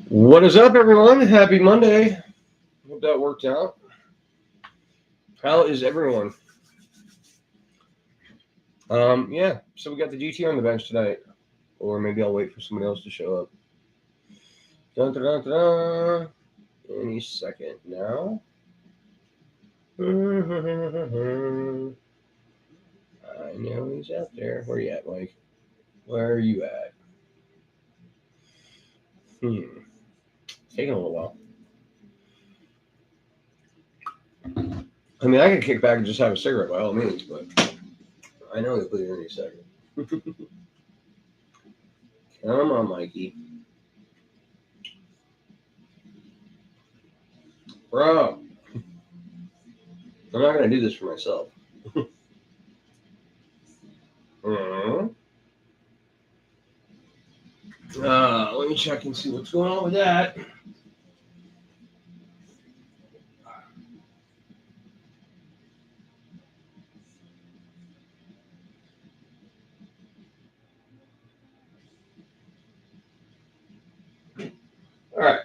What is up, everyone? Happy Monday. Hope that worked out. How is everyone? Yeah, so we got the GT on the bench tonight. Or maybe I'll wait for somebody else to show up. Dun, dun, dun, dun. Any second now. I know he's out there. Where you at, Mike? Where are you at? It's taking a little while. I mean, I could kick back and just have a cigarette by all means, but I know he'll be here any second. Come on, Mikey. Bro, I'm not going to do this for myself. Let me check and see what's going on with that. All right.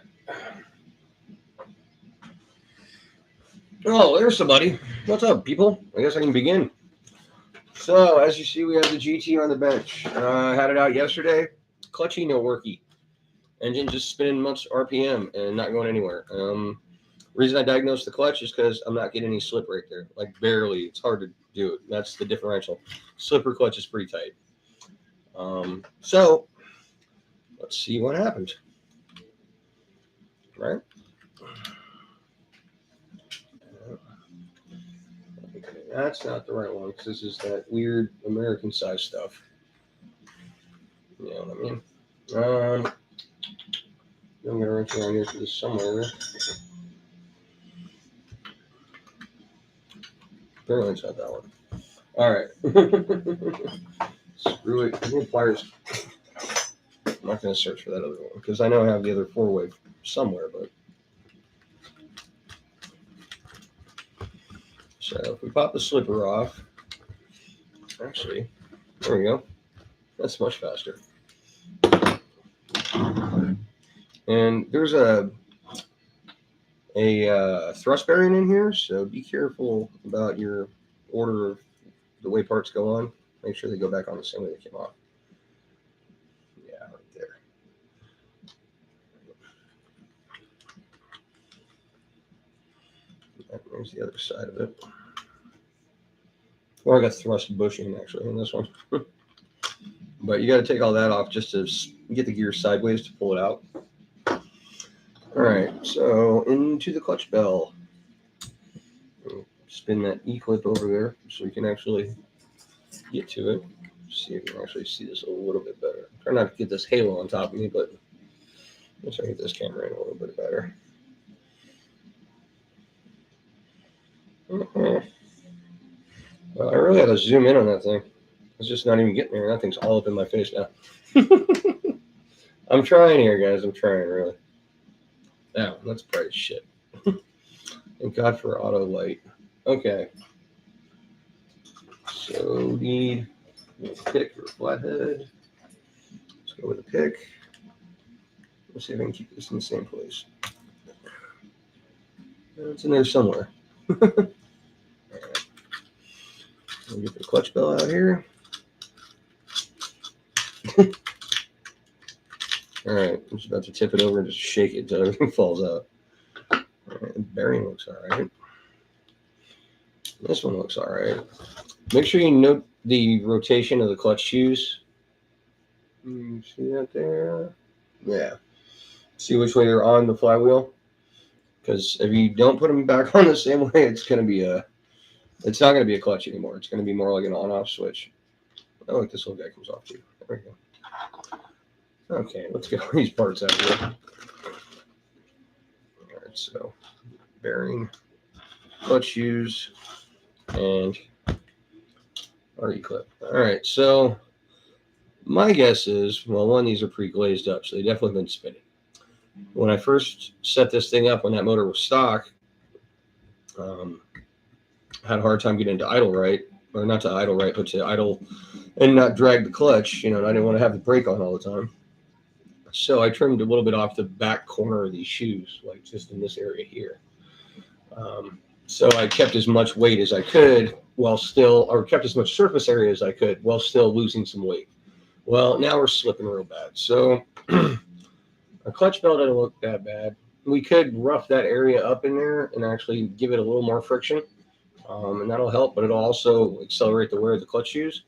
Oh, there's somebody. What's up, people? I guess I can begin. So, as you see, we have the GT on the bench. Had it out yesterday. Clutchy, no worky. Engine just spinning much RPM and not going anywhere. Reason I diagnosed the clutch is because I'm not getting any slip right there. Like, barely. It's hard to do it. That's the differential. Slipper clutch is pretty tight. So, let's see what happens. Right? That's not the right one because this is that weird American size stuff. You know what I mean? I'm gonna wrench around here for this somewhere. Apparently it's not that one. Alright. Screw it. I need pliers. I'm not gonna search for that other one because I know I have the other 4-way somewhere, but so if we pop the slipper off, actually, there we go. That's much faster. And there's a thrust bearing in here, so be careful about your order of the way parts go on. Make sure they go back on the same way they came off. Yeah, right there. There's the other side of it. Or I got thrust bushing actually in this one. But you got to take all that off just to get the gear sideways to pull it out. All right, so into the clutch bell. Spin that E-clip over there so we can actually get to it. See if you can actually see this a little bit better. Try not to get this halo on top of me, but let's try to get this camera in a little bit better. Well, I really had to zoom in on that thing. It's just not even getting there. That thing's all up in my face now. I'm trying here, guys. I'm trying, really. Now, that's bright as shit. Thank God for auto light. Okay. So, need a pick or a flathead. Let's go with a pick. Let's see if I can keep this in the same place. It's in there somewhere. All right. We'll get the clutch bell out here. All right, I'm just about to tip it over and just shake it until everything falls out. All right, the bearing looks all right. This one looks all right. Make sure you note the rotation of the clutch shoes. You see that there? Yeah. See which way they're on the flywheel? Because if you don't put them back on the same way, it's going to be it's not going to be a clutch anymore. It's going to be more like an on-off switch. Oh, look, this little guy comes off too. There we go. Okay, let's get all these parts out here. All right, so bearing, clutch shoes, and our E-clip. All right, so my guess is, well, one, these are pre-glazed up, so they definitely been spinning. When I first set this thing up, when that motor was stock, I had a hard time getting into idle right, or not to idle right, but to idle and not drag the clutch, you know, and I didn't want to have the brake on all the time. So I trimmed a little bit off the back corner of these shoes, like just in this area here. So I kept as much weight as I could while still, or kept as much surface area as I could while still losing some weight. Well, now we're slipping real bad. So our clutch bell doesn't look that bad. We could rough that area up in there and actually give it a little more friction. And that'll help, but it'll also accelerate the wear of the clutch shoes.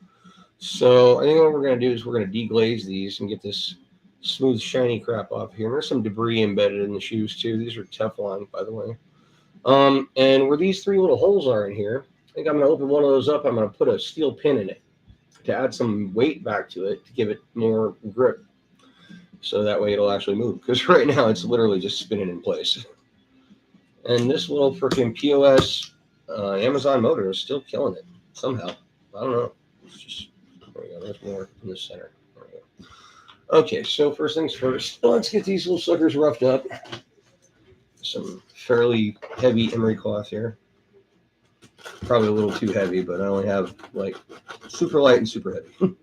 So I think what we're going to do is we're going to deglaze these and get this smooth, shiny crap off here. And there's some debris embedded in the shoes too. These are Teflon, by the way. And where these 3 little holes are in here, I think I'm going to open one of those up. I'm going to put a steel pin in it to add some weight back to it to give it more grip. So that way it'll actually move. Because right now it's literally just spinning in place. And this little freaking POS Amazon motor is still killing it somehow. I don't know. It's just, there we go. There's more in the center. There we go. Okay, so first things first, let's get these little suckers roughed up. Some fairly heavy emery cloth here. Probably a little too heavy, but I only have like super light and super heavy.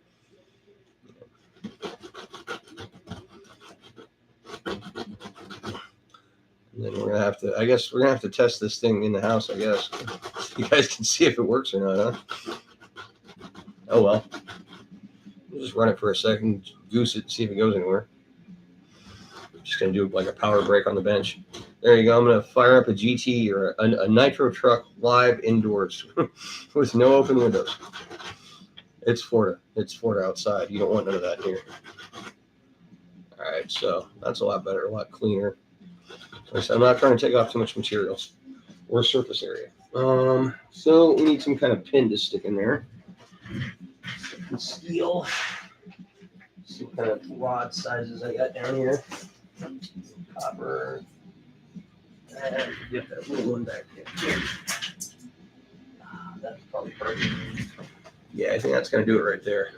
And then we're gonna have to, I guess we're gonna have to test this thing in the house, I guess. You guys can see if it works or not, huh? Oh well. We'll just run it for a second, goose it, see if it goes anywhere. I'm just gonna do like a power break on the bench. There you go. I'm gonna fire up a GT or a nitro truck live indoors with no open windows. It's Florida. It's Florida outside. You don't want none of that here. All right, so that's a lot better, a lot cleaner. Like I said, I'm not trying to take off too much materials or surface area. So we need some kind of pin to stick in there. Steel. See what kind of rod sizes I got down here. Copper. And get that little one back there. That's probably perfect. Yeah, I think that's going to do it right there.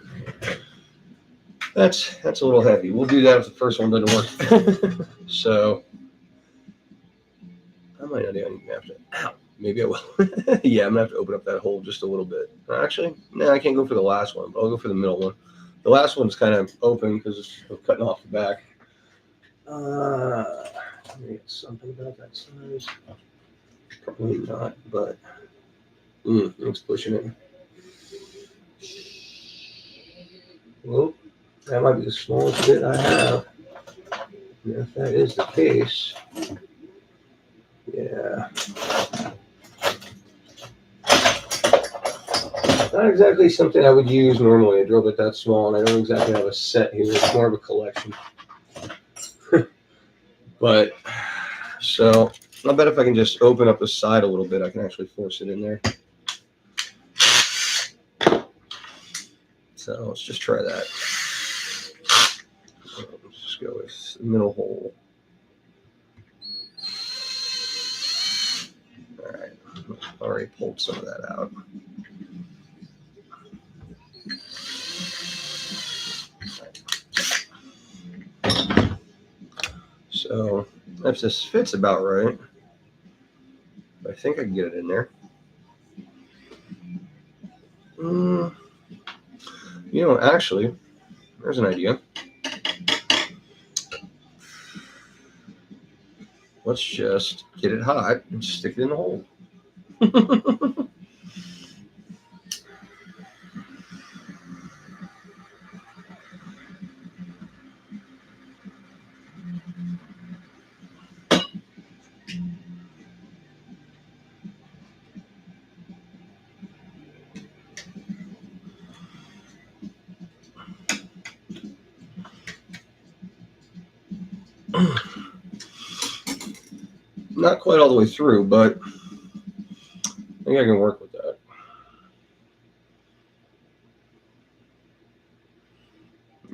That's a little heavy. We'll do that if the first one doesn't work. So I might not even have to. Ow, maybe I will. Yeah, I'm going to have to open up that hole just a little bit. Actually, no, I can't go for the last one, but I'll go for the middle one. The last one's kind of open because I'm cutting off the back. Let me get something about that size. Probably not, but it's pushing it. Well, that might be the smallest bit I have. And if that is the case, yeah. Not exactly something I would use normally. I drove it that small, and I don't exactly have a set here. It's more of a collection. But, so, I bet if I can just open up the side a little bit, I can actually force it in there. So, let's just try that. Let's just go with the middle hole. All right, already pulled some of that out. So if this fits about right, I think I can get it in there. You know, actually, there's an idea. Let's just get it hot and stick it in the hole. Not quite all the way through, but I think I can work with that.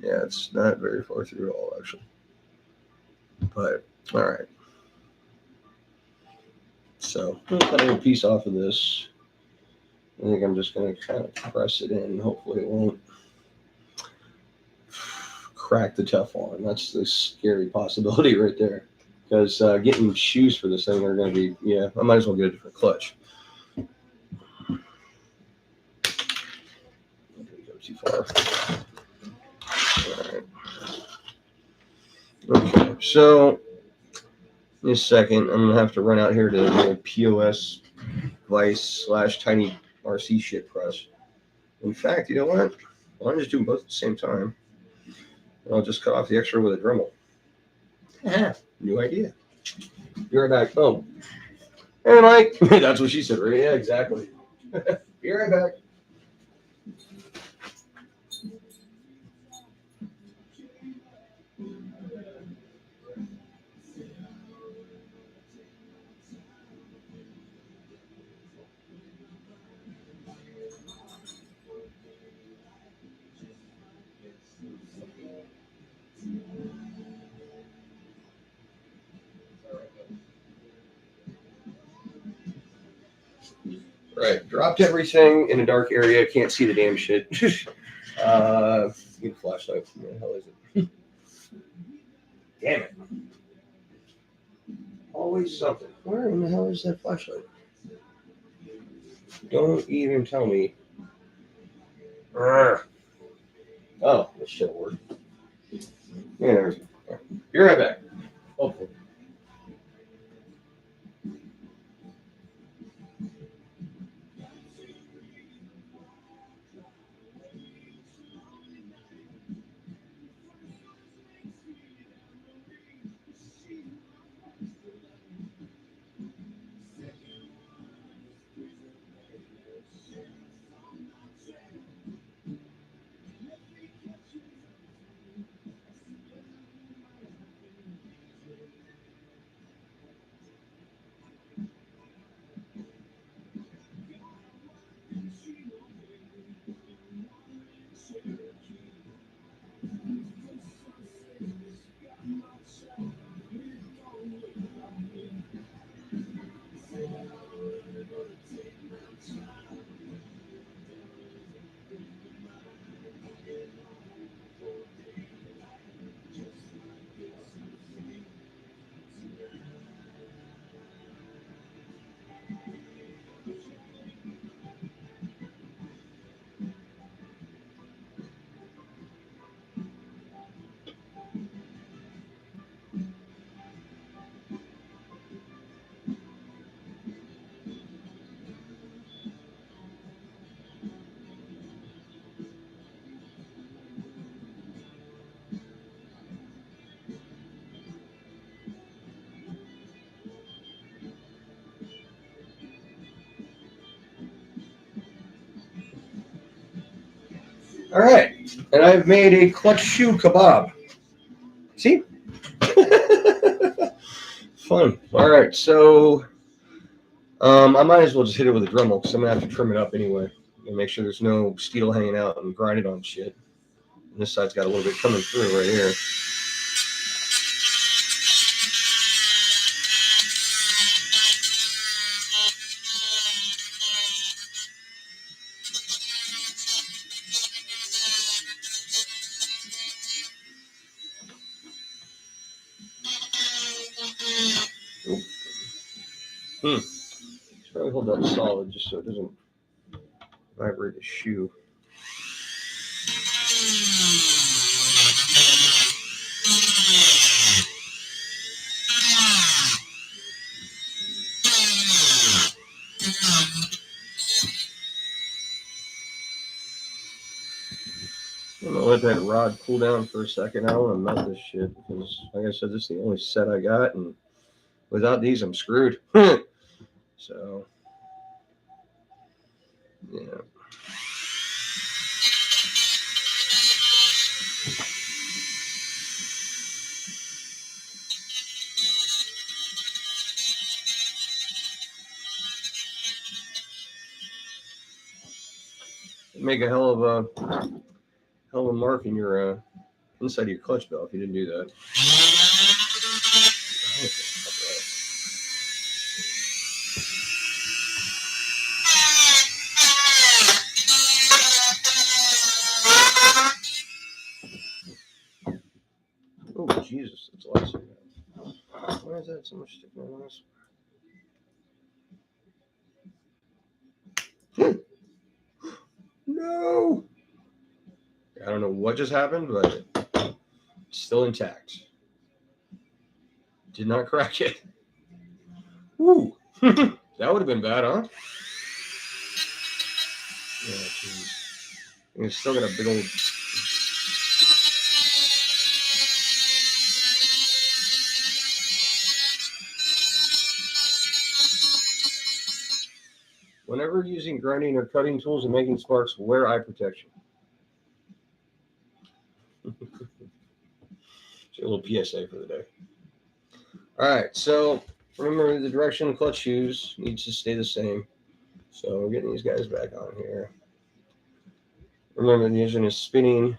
Yeah, it's not very far through at all, actually. But, all right. So, I'm going to cut a piece off of this. I think I'm just going to kind of press it in. Hopefully it won't crack the Teflon. That's the scary possibility right there. Because getting shoes for this thing are going to be, yeah, I might as well get a different clutch. Didn't go too far. All right. Okay, so in a second, I'm gonna have to run out here to the little POS Vice / tiny RC shit press. In fact, you know what? Why don't I just do them both at the same time? And I'll just cut off the extra with a Dremel. New idea. Be right back. Oh, hey, Mike. That's what she said, right? Yeah, exactly. Be right back. Right. Dropped everything in a dark area. Can't see the damn shit. Need a flashlight. Where the hell is it? Damn it. Always something. Where in the hell is that flashlight? Don't even tell me. Urgh. Oh, this shit worked. Yeah, there we go. Be right back. Hopefully. All right. And I've made a clutch shoe kebab. See? Fun. All right. So I might as well just hit it with a Dremel because I'm going to have to trim it up anyway and make sure there's no steel hanging out and grind it on shit. And this side's got a little bit coming through right here. Should probably hold that solid just so it doesn't vibrate the shoe. I'm gonna let that rod cool down for a second. I don't want to melt this shit because, like I said, this is the only set I got, and without these, I'm screwed. So, yeah. Make a hell of a mark in your inside of your clutch belt if you didn't do that. Oh Jesus, that's a lot. Why is that so much sticking on this? No. I don't know what just happened, but it's still intact. Did not crack it. Woo! That would have been bad, huh? Yeah, jeez. It's still got a big old. Whenever using grinding or cutting tools and making sparks, wear eye protection. A little PSA for the day. All right, so remember the direction of the clutch shoes needs to stay the same. So we're getting these guys back on here. Remember the engine is spinning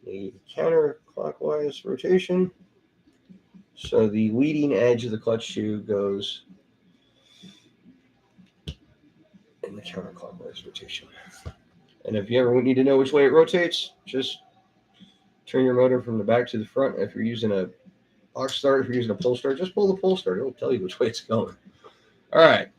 the counterclockwise rotation. So the leading edge of the clutch shoe goes in the counterclockwise rotation. And if you ever need to know which way it rotates, just turn your motor from the back to the front. If you're using a box start, if you're using a pull start, just pull the pull start. It'll tell you which way it's going. All right.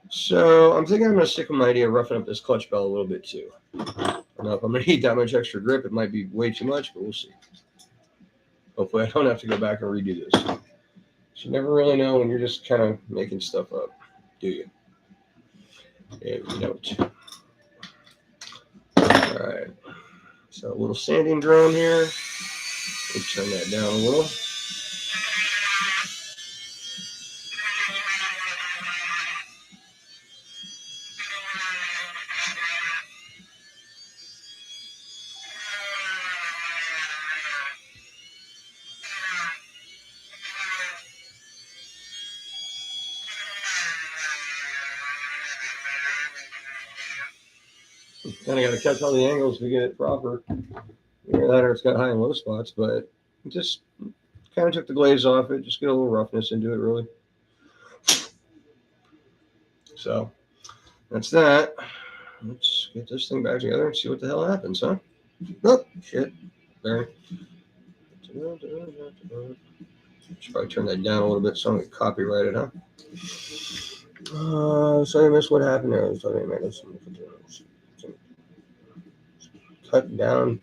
So I'm thinking I'm going to stick with my idea of roughing up this clutch bell a little bit too. I don't know if I'm going to need that much extra grip. It might be way too much, but we'll see. Hopefully I don't have to go back and redo this. You never really know when you're just kind of making stuff up, do you? Yeah, we don't. All right. So a little sanding drone here. Let's turn that down a little. Kind of got to catch all the angles to get it proper. Either that or it's got high and low spots, but just kind of took the glaze off it. Just get a little roughness into it, really. So that's that. Let's get this thing back together and see what the hell happens, huh? Oh, shit. There. Should probably turn that down a little bit so I don't get copyrighted, huh? So I missed what happened there. I was talking about some cut down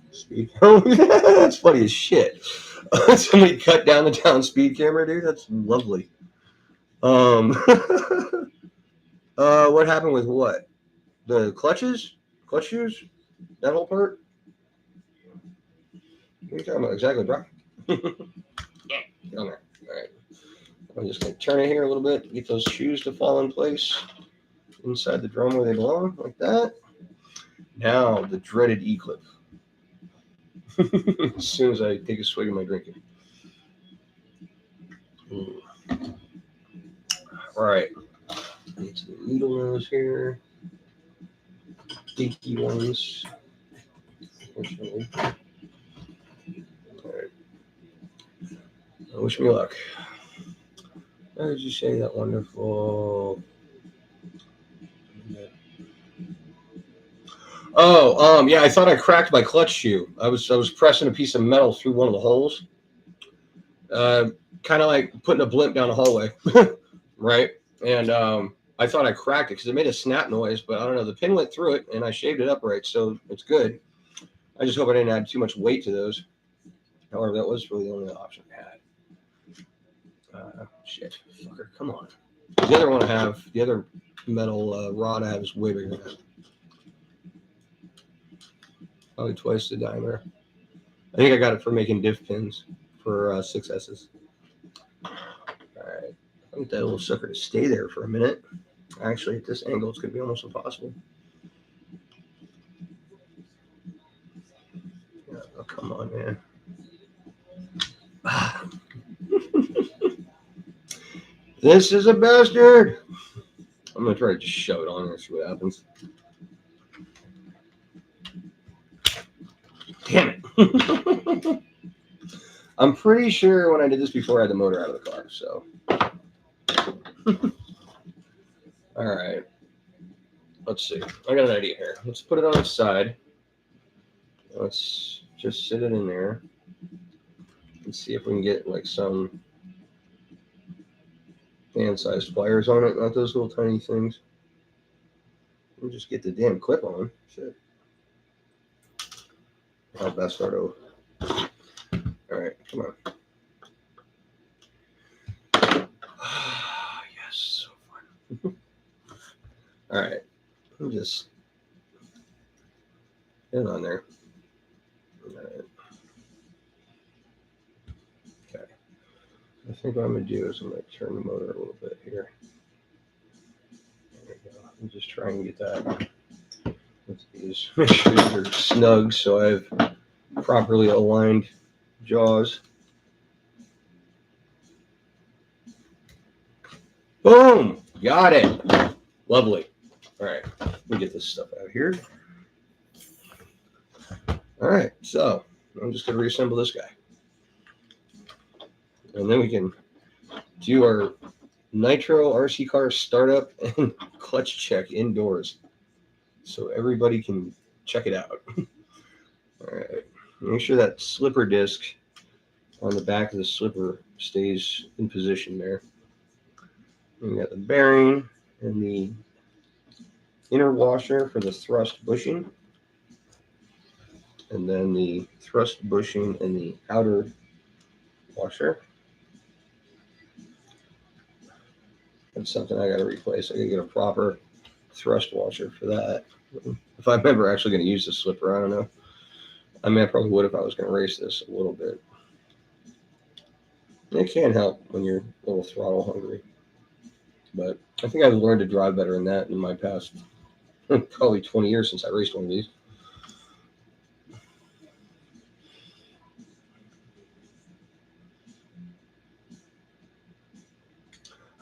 speed. That's funny as shit. Somebody cut down the down speed camera, dude. That's lovely. What happened with what? The clutch shoes? That whole part? What are you talking about exactly, bro? Yeah, down there. All right. I'm just going to turn it here a little bit, get those shoes to fall in place inside the drum where they belong, like that. Now, the dreaded E-clip. As soon as I take a swig of my drinking. All right. Get some needle nose here. Dinky ones. Unfortunately. All right. Wish me luck. How did you say that wonderful? Oh, yeah, I thought I cracked my clutch shoe. I was pressing a piece of metal through one of the holes. Kind of like putting a blimp down a hallway, right? And I thought I cracked it because it made a snap noise, but I don't know. The pin went through it, and I shaved it upright, so it's good. I just hope I didn't add too much weight to those. However, that was really the only option I had. Shit, fucker, come on. The other one I have, the other metal rod I have is way bigger than that. Probably twice the diameter. I think I got it for making diff pins for 6S's. All right. I want that little sucker to stay there for a minute. Actually, at this angle, it's going to be almost impossible. Oh, come on, man. This is a bastard. I'm going to try to just shove it on there and see what happens. Damn it. I'm pretty sure when I did this before, I had the motor out of the car, so. All right. Let's see. I got an idea here. Let's put it on its side. Let's just sit it in there and see if we can get like some hand-sized pliers on it, not those little tiny things. We'll just get the damn clip on. Shit. I'll best start over. All right, come on. All right. Let me just get on there. All right. Okay. I think what I'm going to do is I'm going to turn the motor a little bit here. There we go. I'm just trying to get that. Let's these. Make sure these are snug so I have properly aligned jaws. Boom! Got it. Lovely. All right. Let me get this stuff out here. All right. So I'm just going to reassemble this guy. And then we can do our nitro RC car startup and clutch check indoors. So everybody can check it out. All right. Make sure that slipper disc on the back of the slipper stays in position there. And we got the bearing and the inner washer for the thrust bushing. And then the thrust bushing and the outer washer. That's something I got to replace. I got to get a proper thrust washer for that. If I'm ever actually going to use the slipper, I don't know. I mean, I probably would if I was going to race this a little bit. It can help when you're a little throttle hungry. But I think I've learned to drive better than that in my past probably 20 years since I raced one of these.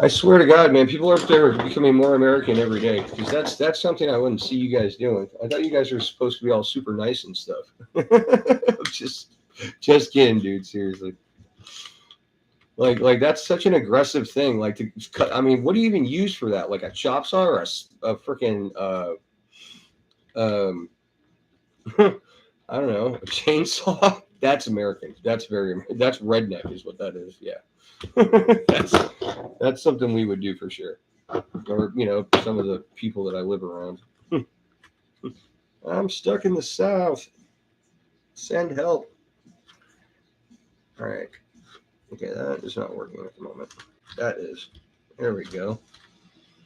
I swear to God, man, people up there are becoming more American every day because that's something I wouldn't see you guys doing. I thought you guys were supposed to be all super nice and stuff. just kidding, dude. Seriously. Like that's such an aggressive thing. Like to cut. I mean, what do you even use for that? Like a chop saw or a freaking I don't know, a chainsaw? That's American. That's redneck is what that is. Yeah. that's something we would do for sure. Or, you know, some of the people that I live around. I'm stuck in the South. Send help. All right. Okay, that is not working at the moment. That is. There we go.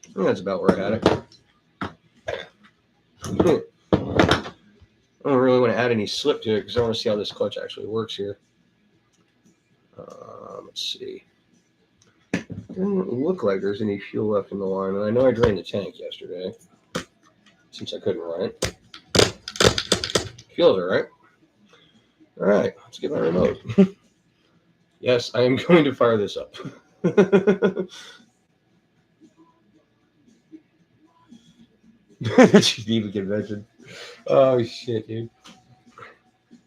I think that's about where I had it. I don't really want to add any slip to it because I want to see how this clutch actually works here. Let's see. Doesn't look like there's any fuel left in the line. And I know I drained the tank yesterday since I couldn't run it. Feels all right. All right, let's get my remote. Yes, I am going to fire this up. Geneva Convention. Oh, shit, dude.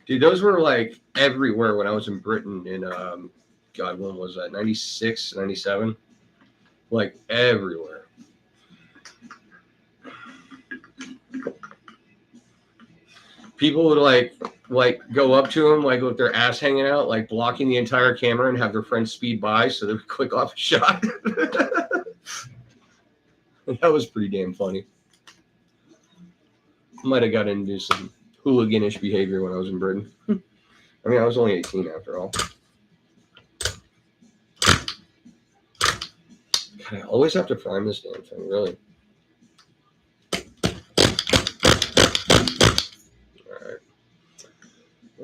Dude, those were like everywhere when I was in Britain in, God, when was that? 96, 97? Like everywhere. People would like go up to them like with their ass hanging out, like blocking the entire camera and have their friends speed by so they would click off a shot. That was pretty damn funny. Might have got into some hooliganish behavior when I was in Britain. I mean, I was only 18 after all. God, I always have to prime this damn thing, really.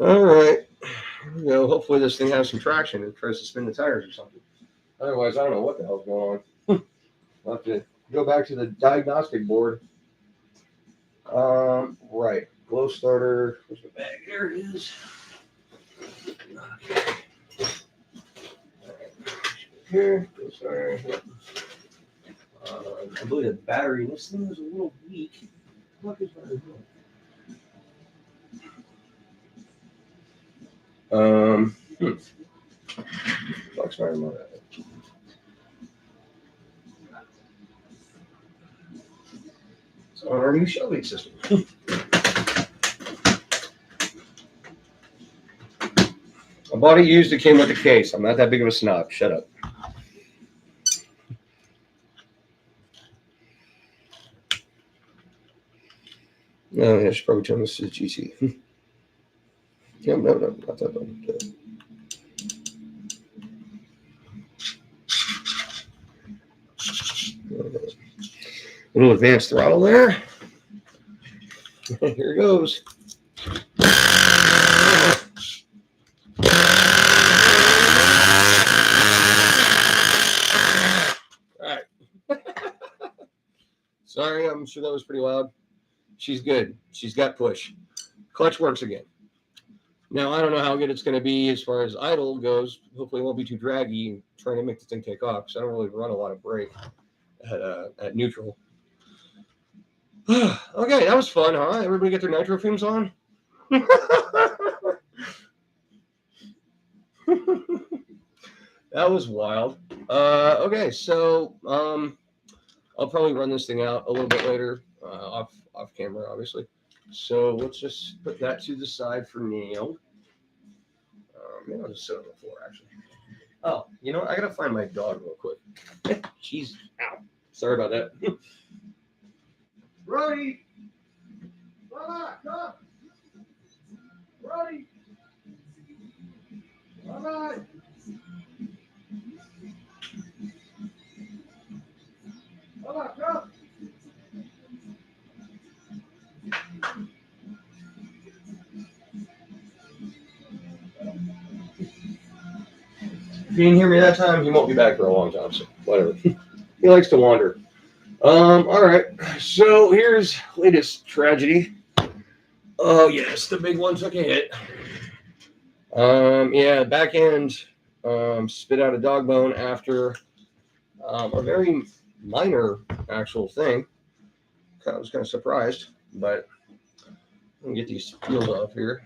All right. Here we go. Hopefully this thing has some traction and tries to spin the tires or something. Otherwise, I don't know what the hell's going on. I'll have to go back to the diagnostic board. Right. Glow starter. Where's the bag? There it is. Okay. Here. Glow starter. I believe the battery. This thing is a little weak. What is my remote? Fuck's my remote. It's on our new shelving system. I bought it used. It came with a case. I'm not that big of a snob. Shut up. No, I should probably turn this to GT. No, not that one. Okay. A little advanced throttle there. Here it goes. All right. Sorry, I'm sure that was pretty loud. She's good. She's got push. Clutch works again. Now, I don't know how good it's going to be as far as idle goes. Hopefully it won't be too draggy trying to make the thing take off, because I don't really run a lot of brake at neutral. Okay, that was fun, huh? Everybody get their nitro fumes on? That was wild. Okay, so I'll probably run this thing out a little bit later, off camera, obviously. So let's just put that to the side for now. Maybe I'll just sit on the floor, actually. Oh, you know what? I gotta find my dog real quick. Jeez, ow. Sorry about that. Brody! Mama, come! Brody! Mama! Mama, come! If you didn't hear me that time, he won't be back for a long time, so whatever. He likes to wander. All right. So here's latest tragedy. Oh yes, the big one took a hit. Yeah, back end spit out a dog bone after a very minor actual thing. I was kind of surprised, but let me get these peeled off here.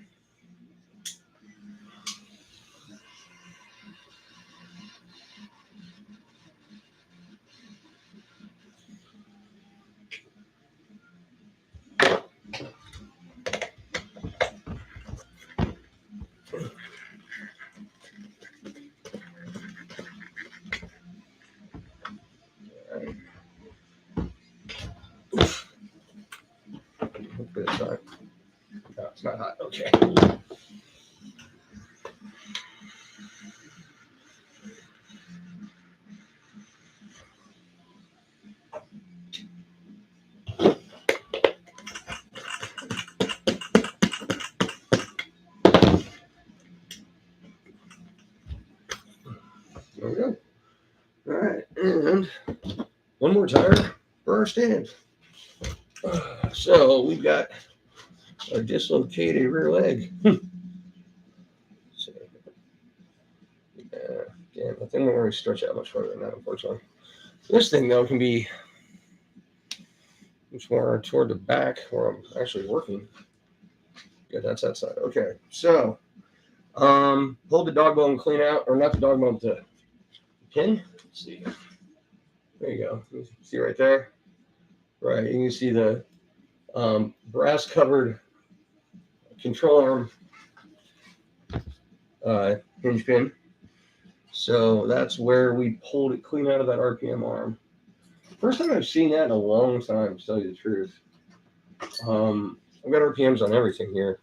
Hopefully it's not. No, it's not hot. Okay. There we go. All right, and one more tire for our stand. So we've got a dislocated rear leg. So, yeah, the thing won't really stretch out much further than that, unfortunately. This thing, though, can be much more toward the back where I'm actually working. Yeah, that's that side. Okay, so hold the dog bone clean out, or not the dog bone, the pin. Let's see. There you go. You see right there? Right, you can see the brass covered control arm hinge pin. So that's where we pulled it clean out of that RPM arm. First time I've seen that in a long time, to tell you the truth. I've got RPMs on everything here.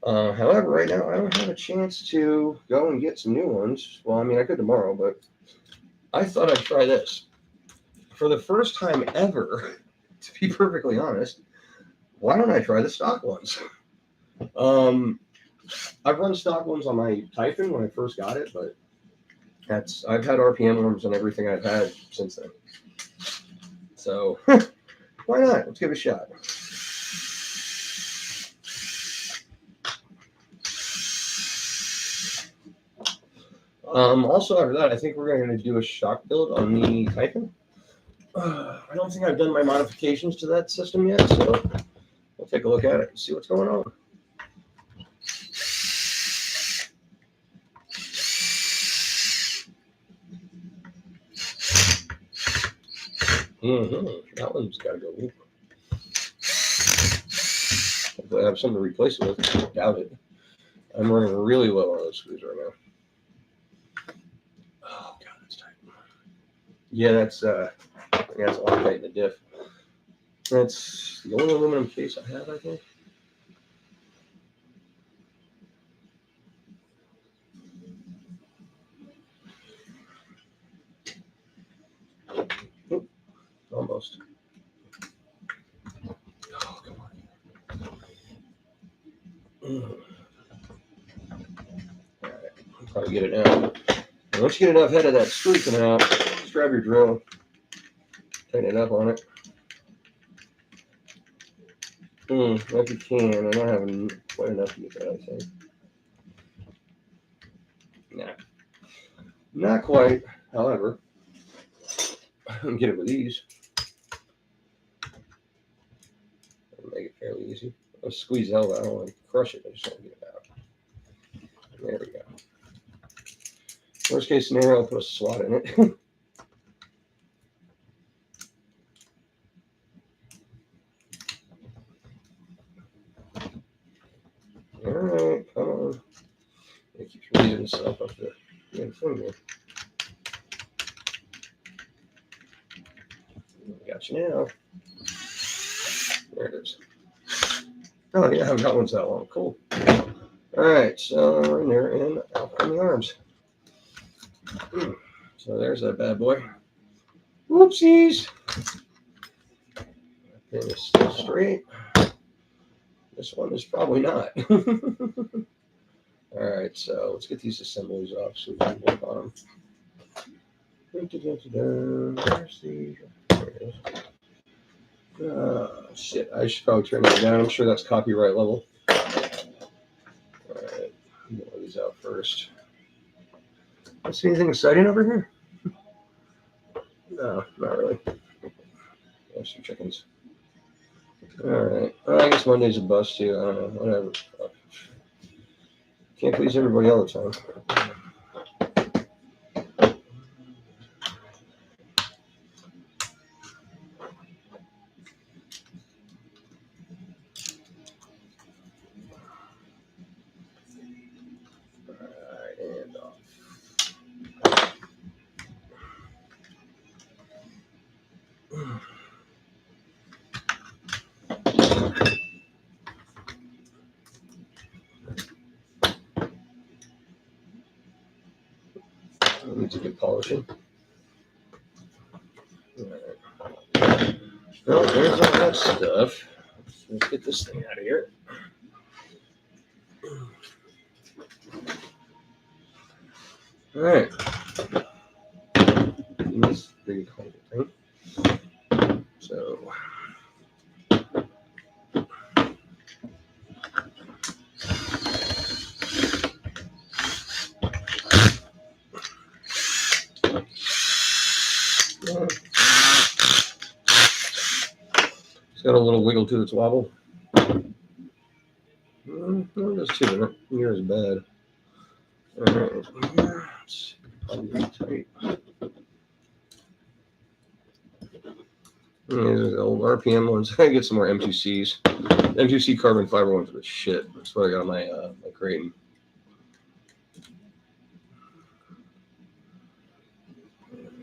However, right now I don't have a chance to go and get some new ones. Well, I mean, I could tomorrow, but I thought I'd try this. For the first time ever, to be perfectly honest, why don't I try the stock ones? I've run stock ones on my Typhon when I first got it, but I've had RPM arms on everything I've had since then. So why not? Let's give it a shot. Also, after that, I think we're going to do a shock build on the Typhon. I don't think I've done my modifications to that system yet, so we'll take a look at it and see what's going on. That one's got to go. Hopefully I have something to replace it with. I doubt it. I'm running really low on those screws right now. Oh god, that's tight. Yeah, that's a lot tight in the diff. That's the only aluminum case I have, I think. Almost. almost. Oh, come on. All right, I'll probably get it now. And once you get enough head of that screw coming out, just grab your drill, tighten it up on it. Like you can. I'm not having quite enough to get that, I think. Nah, not quite. However, I can get it with ease. I'll make it fairly easy. I'll squeeze the hell out. I don't want to crush it. I just want to get it out. There we go. Worst case scenario, I'll put a slot in it. All right, come on. It keeps raising itself up there. Got you now. There it is. Oh, yeah, I haven't got one that long. Cool. All right, so they're in out from the arms. So there's that bad boy. Whoopsies. Pin is still straight. This one is probably not. All right, so let's get these assemblies off so we can work on them. There's the. There it is. Shit, I should probably turn that down. I'm sure that's copyright level. All right, get one of these out first. See anything exciting over here? No, not really. There's some chickens. All right. Well, I guess Monday's a bust too. I don't know. Whatever. Can't please everybody all the time. All right, and off. Needs a good polishing. All right. Well, there's all that stuff. Let's get this thing out of here. All right. This big whole thing. So. It's got a little wiggle to its wobble. No, there's two in it. Near as bad. All right. It's probably tight. There's the old RPM ones. I get some more M2Cs. M2C carbon fiber ones are the shit. That's what I got on my my Creighton.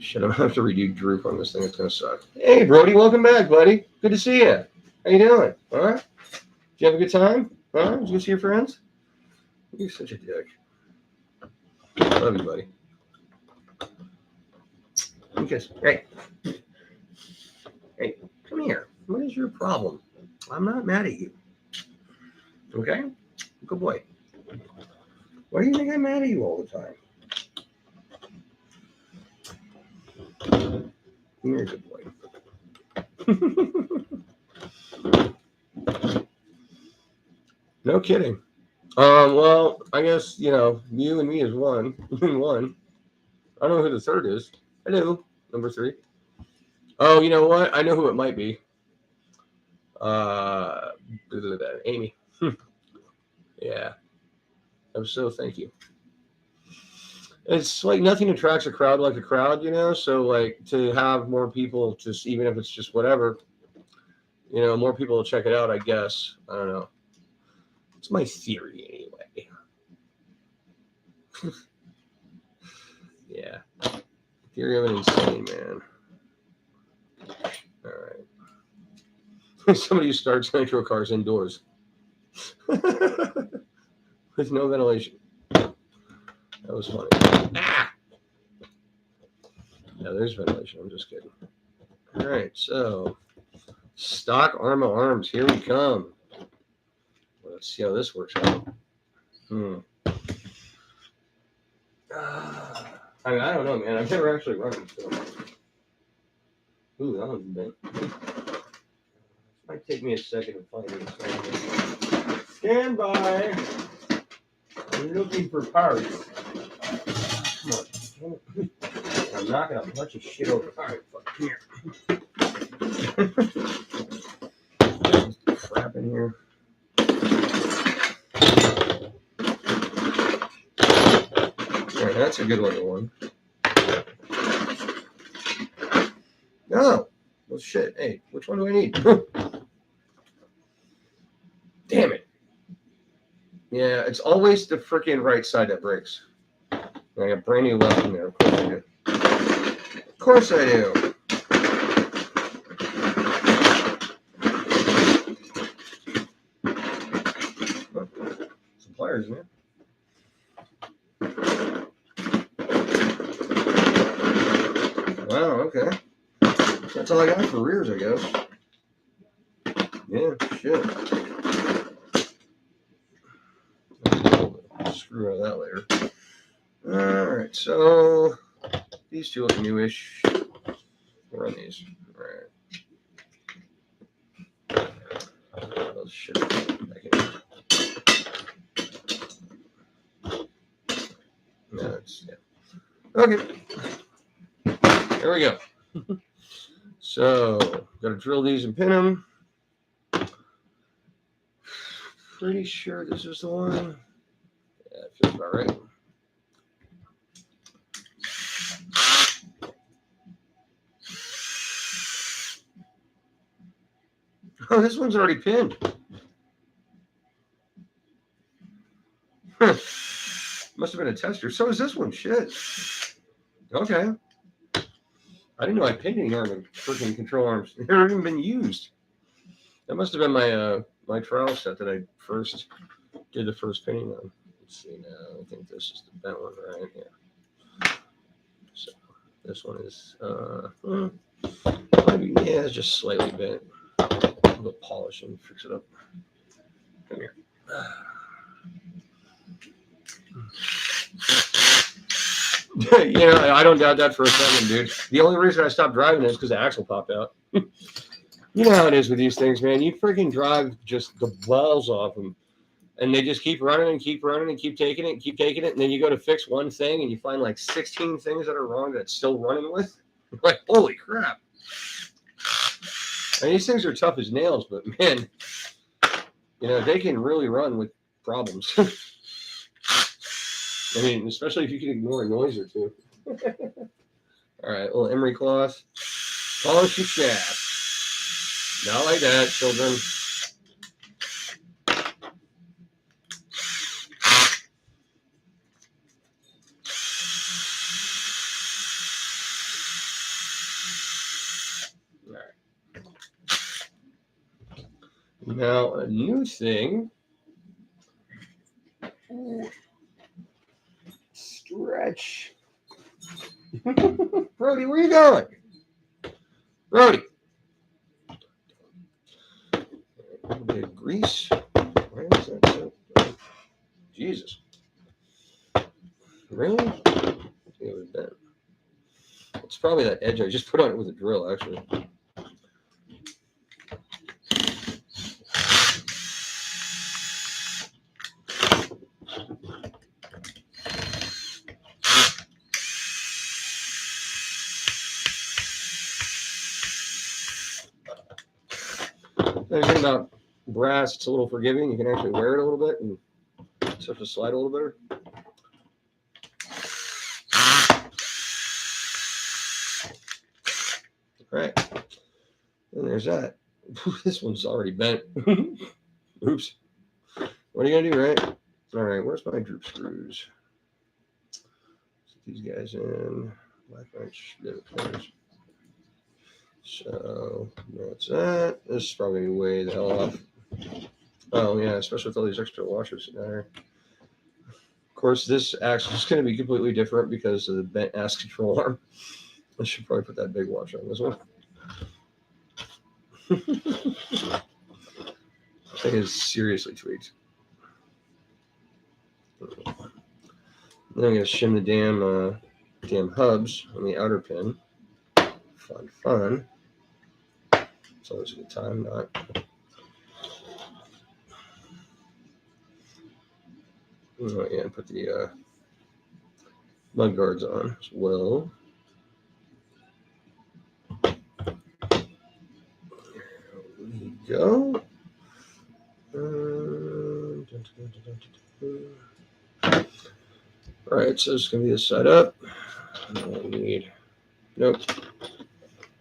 Shit, I'm gonna have to redo droop on this thing. It's gonna suck. Hey, Brody, welcome back, buddy. Good to see you. How you doing? All right. Did you have a good time? Huh? Did you go see your friends? You're such a dick. Love you, buddy. Kiss. Hey. Hey, come here. What is your problem? I'm not mad at you. Okay? Good boy. Why do you think I'm mad at you all the time? You're a good boy. No kidding. Well, I guess, you know, you and me is one. One. I don't know who the third is. Hello, number 3. Oh, you know what? I know who it might be. Amy. Yeah. So thank you. It's like nothing attracts a crowd like a crowd, you know? So, like, to have more people, just even if it's just whatever, you know, more people will check it out, I guess. I don't know. It's my theory, anyway. Yeah. Theory of an insane man. All right. Somebody who starts nitro cars indoors with no ventilation. That was funny. Ah! Yeah, there's ventilation. I'm just kidding. All right, so stock ARRMA arms, here we come. Let's see how this works out. I mean, I don't know, man. I've never actually run them. So. Ooh, that one's bent. Might take me a second to find it. Stand by. I'm looking for parts. Come on. I'm knocking a bunch of shit over. All right, fuck, come here. Crap in here. All right, that's a good one to one. No. Well, shit. Hey, which one do I need? Damn it. Yeah, it's always the freaking right side that breaks. I got brand new left in there. Of course I do. Of course I do. Some pliers in there. Wow, okay. That's all I got for rears, I guess. Yeah, shit. Screw out of that later. Alright, so these two look newish. We'll run these. Alright. Oh, shit. Back in. No, that's, yeah. Okay. There we go. So, got to drill these and pin them. Pretty sure this is the one. Yeah, it feels about right. Oh, this one's already pinned. Must have been a tester. So is this one. Shit. Okay. I didn't know I pinned any freaking control arms. They haven't even been used. That must have been my my trial set that I first did the first pinning on. Let's see now. I think this is the bent one, right? Yeah. So this one is maybe, yeah, it's just slightly bent. A little polish and fix it up. Come here. Yeah, I don't doubt that for a second, dude. The only reason I stopped driving is because the axle popped out. You know how it is with these things, man. You freaking drive just the balls off them, and they just keep running and keep running and keep taking it, and then you go to fix one thing, and you find like 16 things that are wrong that it's still running with. Like, holy crap. And these things are tough as nails, but man, you know, they can really run with problems. I mean, especially if you can ignore a noise or two. All right, little emery cloth. Polish your shaft. Not like that, children. All right. Now, a new thing. Stretch. Brody, where are you going? Brody. A little bit of grease. Where is that soap? Jesus. Really? It was bent. It's probably that edge I just put on it with a drill, actually. The thing about brass, it's a little forgiving. You can actually wear it a little bit and it starts to slide a little better. All right. And there's that. This one's already bent. Oops. What are you going to do, right? All right. Where's my droop screws? Set these guys in. Black wrench. So that's that. This is probably way the hell off. Oh, yeah. Especially with all these extra washers in there. Of course, this axle is going to be completely different because of the bent ass control arm. I should probably put that big washer on this one. Thing is seriously tweaked. Then I'm going to shim the damn hubs on the outer pin. Fun. It's always a good time, not. Oh, yeah, put the mud guards on as well. There we go. All right, so it's going to be the setup. I need. Nope.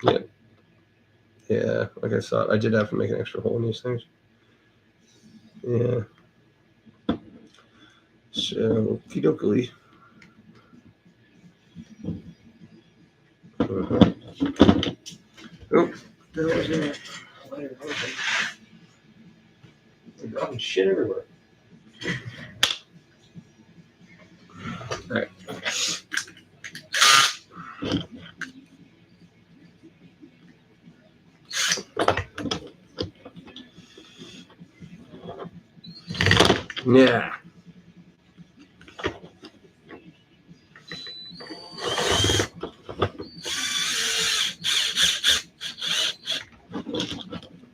Yep. Yeah, like I thought, I did have to make an extra hole in these things. Yeah. So, pedocally. Oh, there was that. They're dropping shit everywhere. All right. Yeah.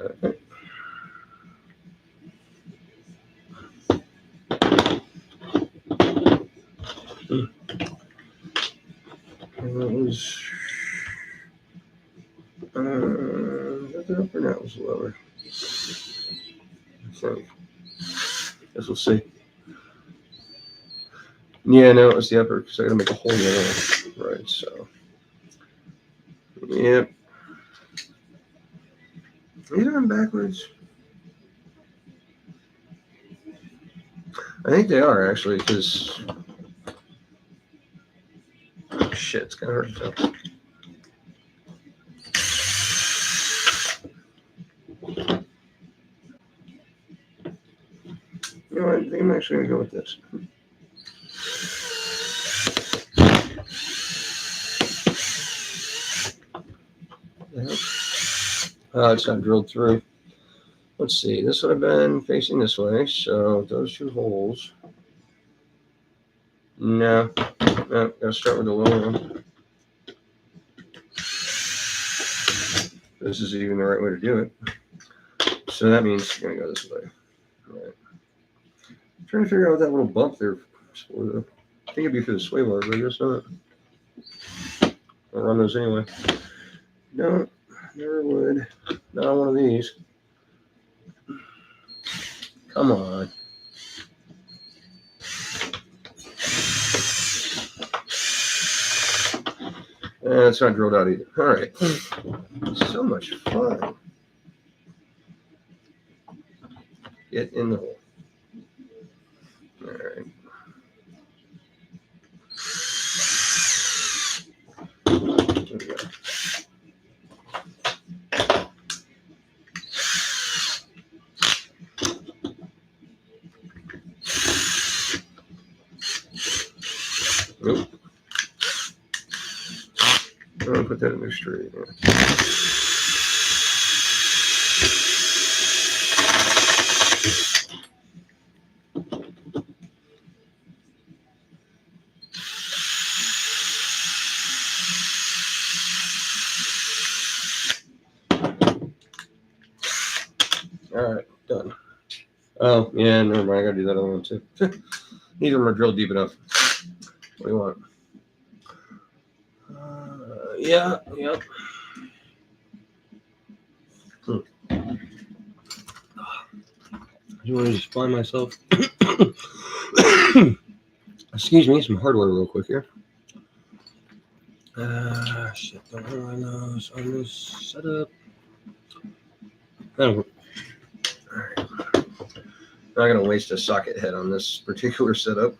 Okay. Was that up or not? Was lower. I think. Guess we'll see. Yeah, no, it was the upper because I got to make a hole in the other one. Right, so. Yep. These are on backwards. I think they are actually because. Oh, shit, it's kind of hard to tell. You know what? I think I'm actually going to go with this. It's not drilled through. Let's see. This would have been facing this way. So those two holes. No. Gotta start with the low one. This is even the right way to do it. So that means you're gonna go this way. Right. I'm trying to figure out what that little bump there is for. I think it'd be for the sway bars, but I guess not. I'll run those anyway. No, never would. Not on one of these. Come on. It's not drilled out either. All right. So much fun. Get in the hole. All right. There we go. Nope. I'm going to put that in there straight. Yeah. All right, done. Oh, yeah, never mind. I got to do that other one too. Neither of them are drilled deep enough. What do you want? Yeah, yep. Do you want to just find myself? Excuse me, some hardware real quick here. Shit, don't run those on this setup. All right. I'm not going to waste a socket head on this particular setup.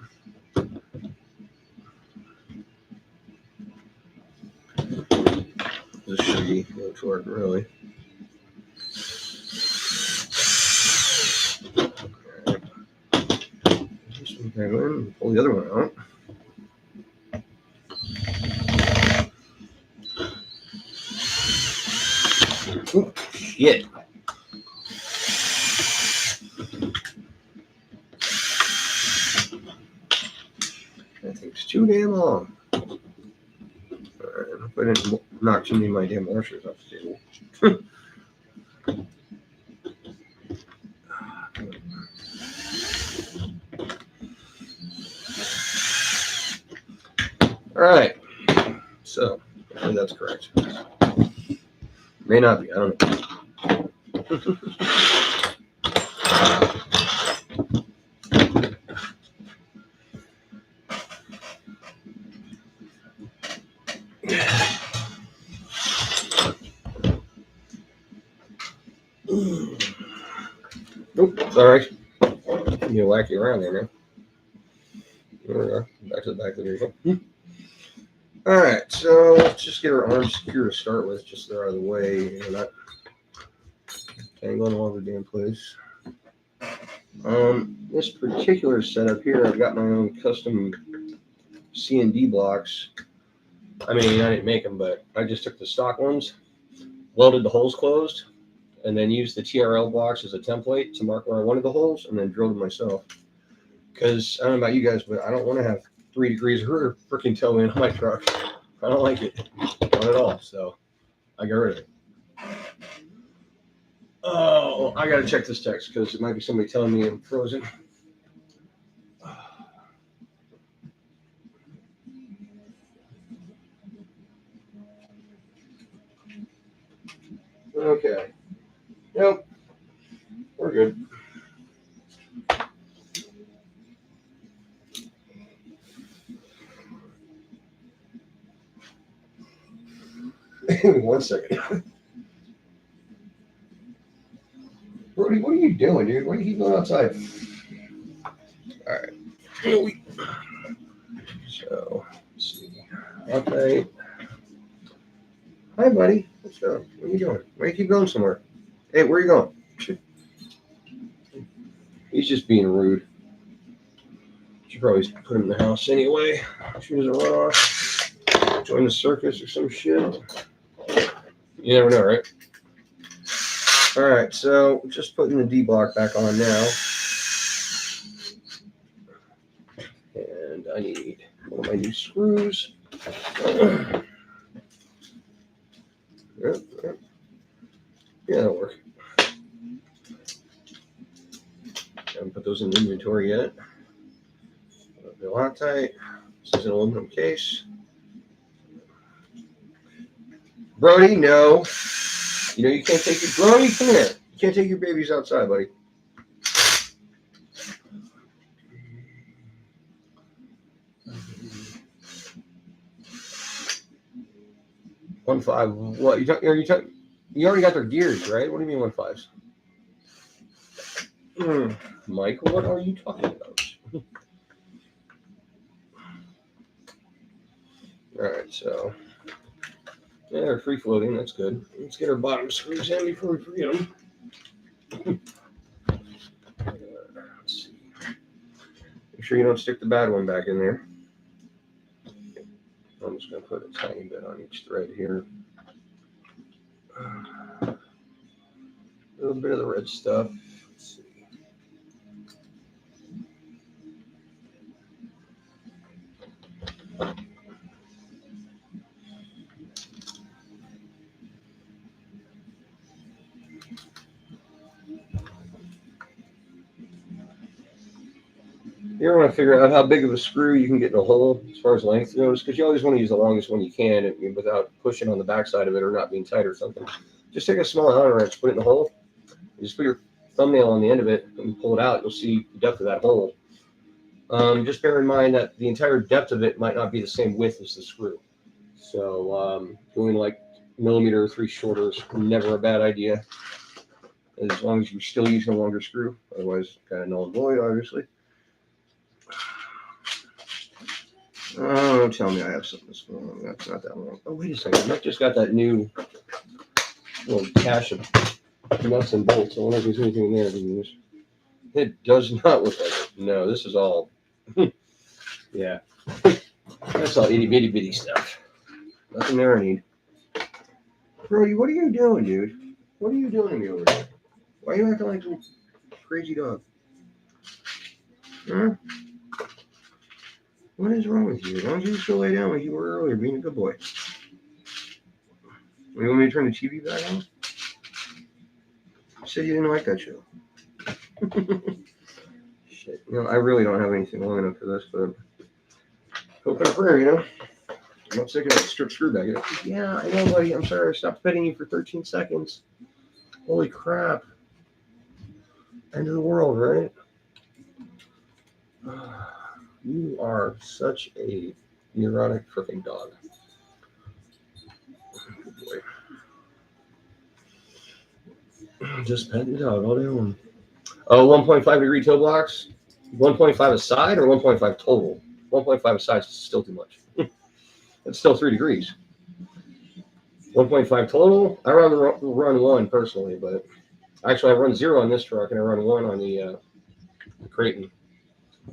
This should be go toward really. Right. Pull the other one out. shit. That takes too damn long. Alright, I hope I didn't knock too many of my damn washers off the table. Alright, so hopefully that's correct. May not be, I don't know. Nope, sorry. You wacky around there now. There we go. Back to the back of the vehicle. Alright, so let's just get our arms secure to start with, just so they're out of the way and not tangling all over the damn place. This particular setup here, I've got my own custom C&D blocks. I mean, I didn't make them, but I just took the stock ones, welded the holes closed, and then used the TRL blocks as a template to mark where I wanted the holes, and then drilled them myself. Because I don't know about you guys, but I don't want to have 3 degrees of freaking toe in on my truck. I don't like it, not at all. So I got rid of it. Oh, I gotta check this text because it might be somebody telling me I'm frozen. Okay. Nope. We're good. One second. Brody, what are you doing, dude? Why do you keep going outside? All right. So, let's see. Okay. Hi, buddy. What's up? What are you doing? Why do you keep going somewhere? Hey, where are you going? He's just being rude. Should probably put him in the house anyway. She doesn't run off. Join the circus or some shit. You never know, right? All right, so just putting the D block back on now. And I need one of my new screws. Yep. Yeah, that'll work. Haven't put those in inventory yet. A lot tight. This is an aluminum case. Brody, no. You know you can't take your Brody. Come here. You can't take your babies outside, buddy. One five. What you already got their gears, right? What do you mean 1.5s? Mike, what are you talking about? All right, so yeah, they're free floating. That's good. Let's get our bottom screws in before we forget them. Let's see. Make sure you don't stick the bad one back in there. I'm just going to put a tiny bit on each thread here. A little bit of the red stuff. Let's see. You ever want to figure out how big of a screw you can get in a hole as far as length goes? Because you always want to use the longest one you can without pushing on the backside of it or not being tight or something. Just take a small Allen wrench, put it in the hole. You just put your thumbnail on the end of it and pull it out. You'll see the depth of that hole. Just bear in mind that the entire depth of it might not be the same width as the screw. So going like millimeter or 3 shorter is never a bad idea, as long as you're still using a longer screw. Otherwise, kind of null and void, obviously. Oh, don't tell me I have something this long. That's not that long. Oh, wait a second. I just got that new little cache of nuts and bolts. I wonder if there's anything in there to use. It does not look like it. No, this is all, yeah. That's all itty bitty bitty stuff. Nothing there I need. Brody, what are you doing, dude? What are you doing to me over there? Why are you acting like a crazy dog? Huh? What is wrong with you? Why don't you just go lay down like you were earlier, being a good boy? You want me to turn the TV back on? You said you didn't like that show. Shit. You know, I really don't have anything long enough for this, but hoping and prayer, you know? I'm not sick of that strip screw back. Yeah, I know, buddy. I'm sorry. I stopped petting you for 13 seconds. Holy crap. End of the world, right? You are such a neurotic freaking dog. Good boy. Just pet the dog all day long. Oh, 1.5 degree toe blocks. 1.5 aside or 1.5 total? 1.5 aside is still too much. It's still 3 degrees. 1.5 total. I run 1 personally, but actually I run 0 on this truck and I run 1 on the Creighton.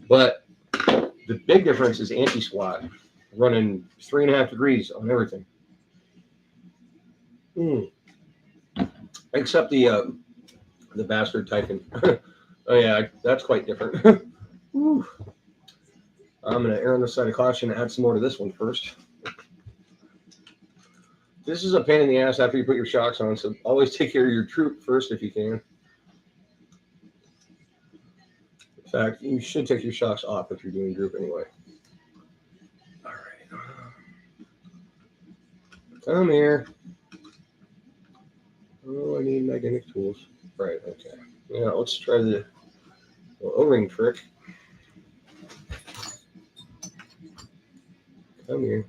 But the big difference is anti-squat. Running 3.5 degrees on everything. Except the bastard Typhon. Oh yeah, that's quite different. I'm gonna err on the side of caution and add some more to this one first. This is a pain in the ass after you put your shocks on, so always take care of your troop first if you can. In fact, you should take your shocks off if you're doing group anyway. All right. Come here. Oh, I need magnetic tools. Right, okay. Yeah, let's try the O-ring trick. Come here.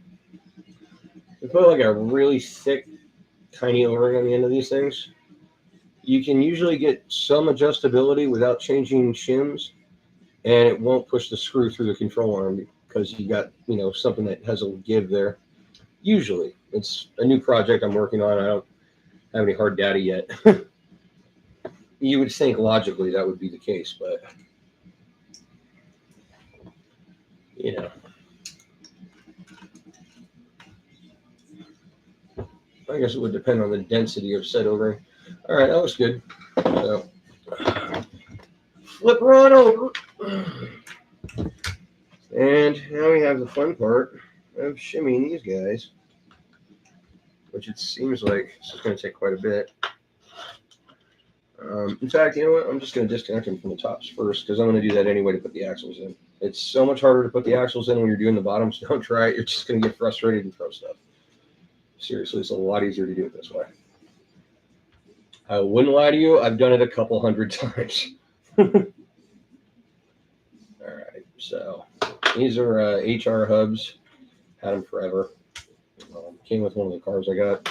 We put like a really thick, tiny O-ring on the end of these things. You can usually get some adjustability without changing shims, and it won't push the screw through the control arm because you got, you know, something that has a give there. Usually. It's a new project I'm working on. I don't have any hard data yet. You would think logically that would be the case, but you know. I guess it would depend on the density of said O-ring. All right, that looks good. So, flip her on over. And now we have the fun part of shimmying these guys, which it seems like this is going to take quite a bit. In fact, you know what? I'm just going to disconnect them from the tops first because I'm going to do that anyway to put the axles in. It's so much harder to put the axles in when you're doing the bottoms. Don't try it. You're just going to get frustrated and throw stuff. Seriously, it's a lot easier to do it this way. I wouldn't lie to you. I've done it a couple hundred times. All right. So these are HR hubs. Had them forever. Came with one of the cars I got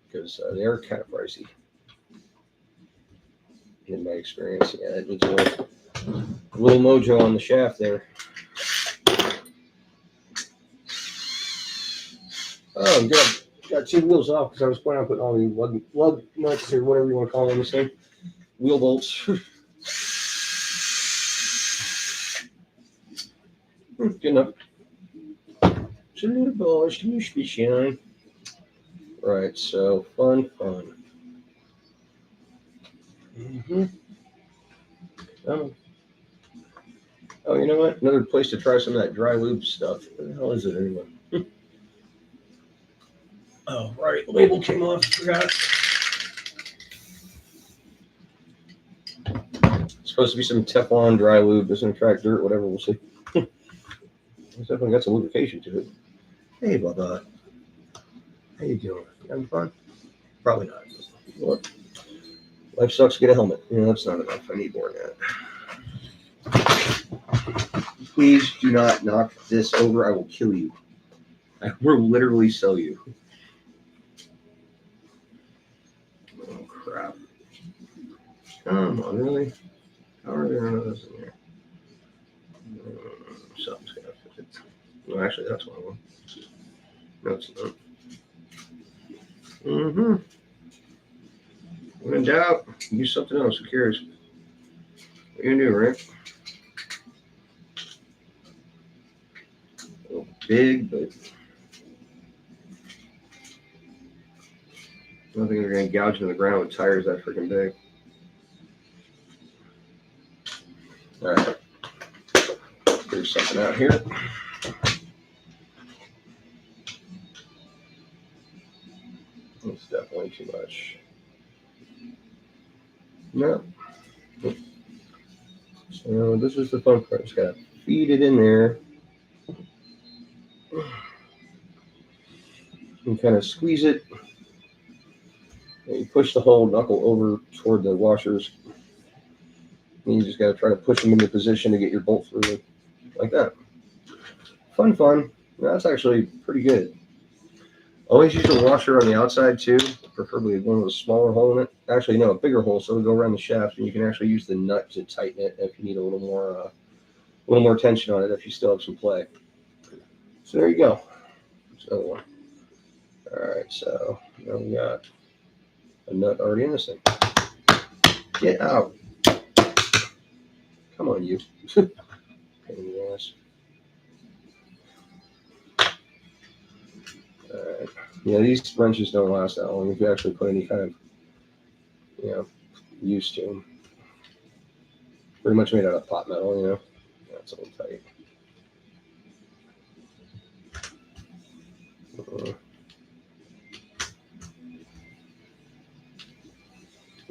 because they're kind of pricey. In my experience, yeah, it was a little mojo on the shaft there. Oh, good. Got 2 wheels off because I was planning on putting all the lug nuts or whatever you want to call them this thing. Wheel bolts. Good enough. It's a little polished. You should be shine. Right, so fun. Oh, you know what? Another place to try some of that dry lube stuff. What the hell is it anyway? Oh, right. The label came off. I forgot. It's supposed to be some Teflon dry lube. Doesn't attract dirt, whatever. We'll see. It's definitely got some lubrication to it. Hey, Bubba. How you doing? You having fun? Probably not. What? Life sucks. Get a helmet. Yeah, that's not enough. I need more than that. Please do not knock this over. I will kill you. I will literally sell you. Oh, crap. Come on, really? How are there none of those in here? Something's going to fit it. No, actually, that's one of them. No, it's not. When in doubt, use something else. Who cares? What are you going to do, right? A little big, but don't think they're going to gouge into the ground with tires that freaking big. All right. There's something out here. It's definitely too much. No. So this is the fun part. Just got to feed it in there. And kind of squeeze it. And you push the whole knuckle over toward the washers. And you just got to try to push them into position to get your bolt through like that. Fun. That's actually pretty good. Always use a washer on the outside too, preferably one with a smaller hole in it. Actually, no, a bigger hole, so it'll go around the shaft, and you can actually use the nut to tighten it if you need a little more tension on it if you still have some play. So there you go. So, all right, so now we got a nut already in this thing. Get out! Come on, you. Pain in the ass. All right. Yeah, these wrenches don't last that long if you actually put any kind of, use to them. Pretty much made out of pot metal, That's a little tight.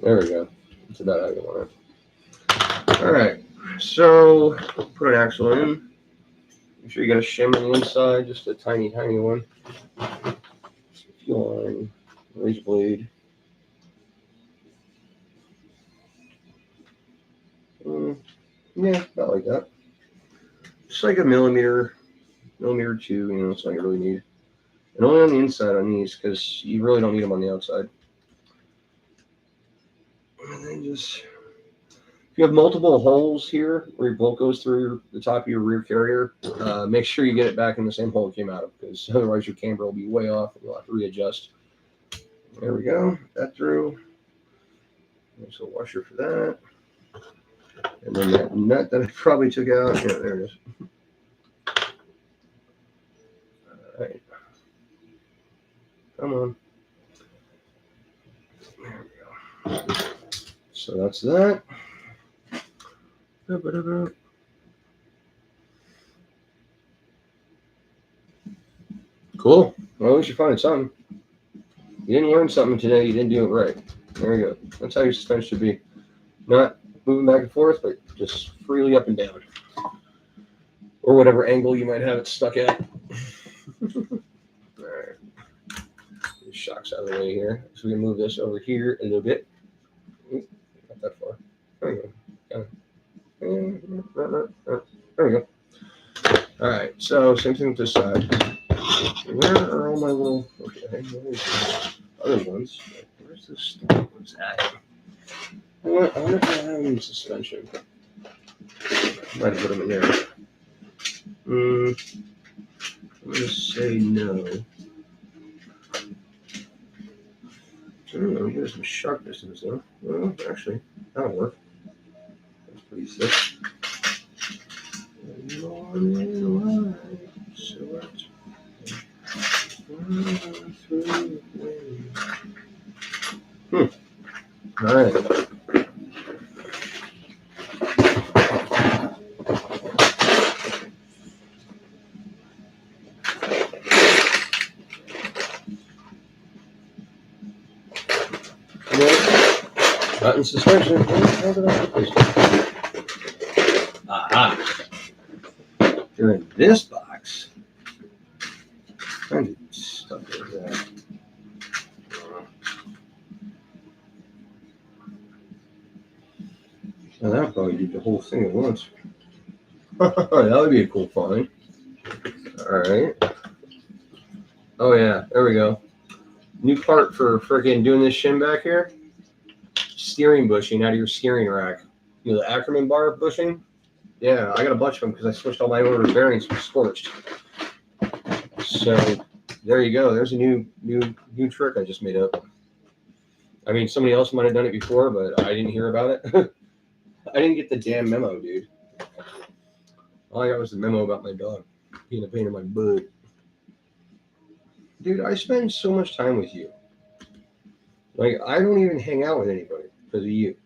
There we go. That's about how you want it. All right. So put an axle in. Make sure you got a shim on the inside, just a tiny one. Fuel line, razor blade. Yeah, about like that. Just like a millimeter or two, it's all you really need. And only on the inside on these, because you really don't need them on the outside. And then just, if you have multiple holes here where your bolt goes through the top of your rear carrier, make sure you get it back in the same hole it came out of, because otherwise your camber will be way off and you'll have to readjust. There we go. That through. There's a washer for that. And then that nut that I probably took out. Yeah, there it is. All right. Come on. There we go. So that's that. Cool. Well, at least you find something. You didn't learn something today. You didn't do it right. There you go. That's how your suspension should be. Not moving back and forth, but just freely up and down. Or whatever angle you might have it stuck at. All right. The shock's out of the way here. So we can move this over here a little bit. Ooh, not that far. There we go. There we go. All right. So same thing with this side. Where are all my little other ones? Where's this one's at? I wonder if I have them in suspension. Might have put them in there. I'm going to say no. I don't know. There's some sharpness in this though. Well, actually, that'll work. That's pretty sick. All right. Button suspension. Aha. They're in this box. Kind of stuff like that. Now that'll probably do the whole thing at once. That would be a cool find. All right. Oh yeah, there we go. New part for freaking doing this shim back here. Steering bushing out of your steering rack. The ARRMA bar bushing. Yeah, I got a bunch of them because I switched all my over bearings from scorched. So there you go. There's a new trick I just made up. I mean, somebody else might have done it before, but I didn't hear about it. I didn't get the damn memo, dude. All I got was the memo about my dog being a pain in my butt. Dude, I spend so much time with you. Like, I don't even hang out with anybody because of you.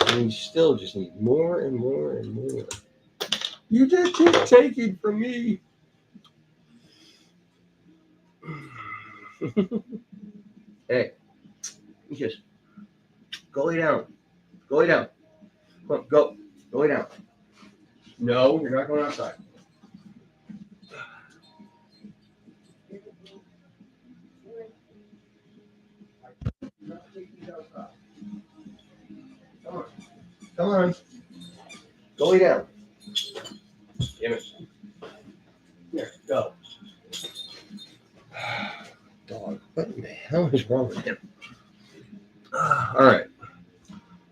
And you still just need more and more and more. You just keep taking from me. Hey, just go lay down. Go lay down. Come on, go. Go lay down. No, you're not going outside. Come on. Come on. Go lay down. Damn it. Here, go. Dog, what the hell is wrong with him? All right.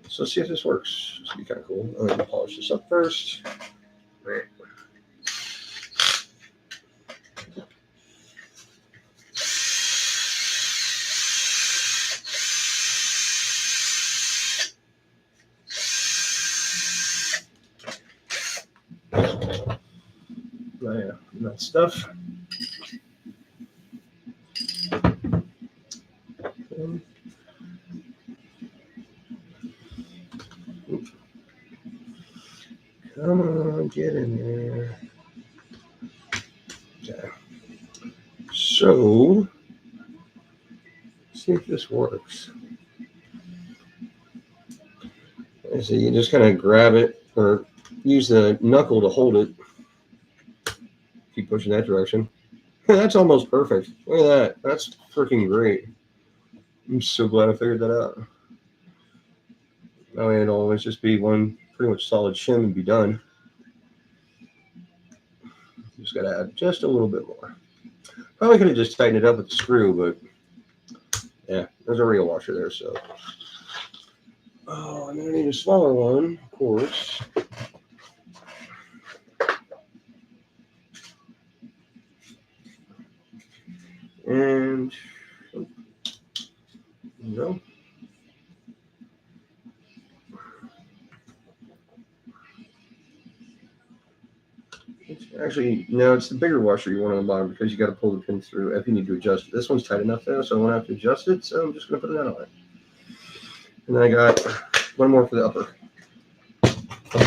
So let's see if this works. This would be kind of cool. I'm going to polish this up first. All right. That stuff. Come on, get in there. Okay. So, let's see if this works. So you just kind of grab it or use the knuckle to hold it. Keep pushing that direction. That's almost perfect. Look at that. That's freaking great. I'm so glad I figured that out. That way it'll always just be one pretty much solid shim and be done. Just got to add just a little bit more. Probably could have just tightened it up with the screw, but yeah, there's a real washer there, so. Oh, and then I need a smaller one, of course. And there you go. Actually, no, it's the bigger washer you want on the bottom because you got to pull the pin through if you need to adjust it. This one's tight enough though, so I won't have to adjust it. So I'm just going to put that on it. And then I got one more for the upper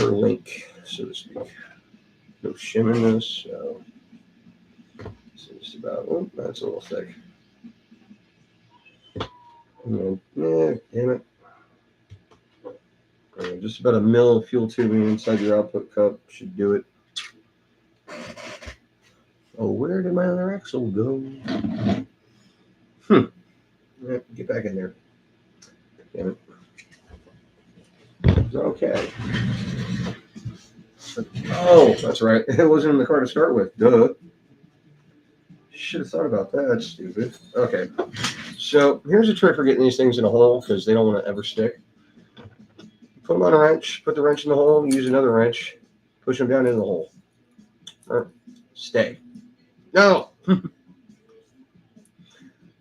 link, so to speak. No shim in this, so it's just about. Oh, that's a little thick. And then, damn it. Just about a mil of fuel tubing inside your output cup should do it. Oh, where did my other axle go? Get back in there. Damn it. Okay. Oh, that's right. It wasn't in the car to start with. Duh. Should have thought about that. That's stupid. Okay. So here's a trick for getting these things in a hole because they don't want to ever stick. Put them on a wrench. Put the wrench in the hole. Use another wrench. Push them down into the hole. Stay. No.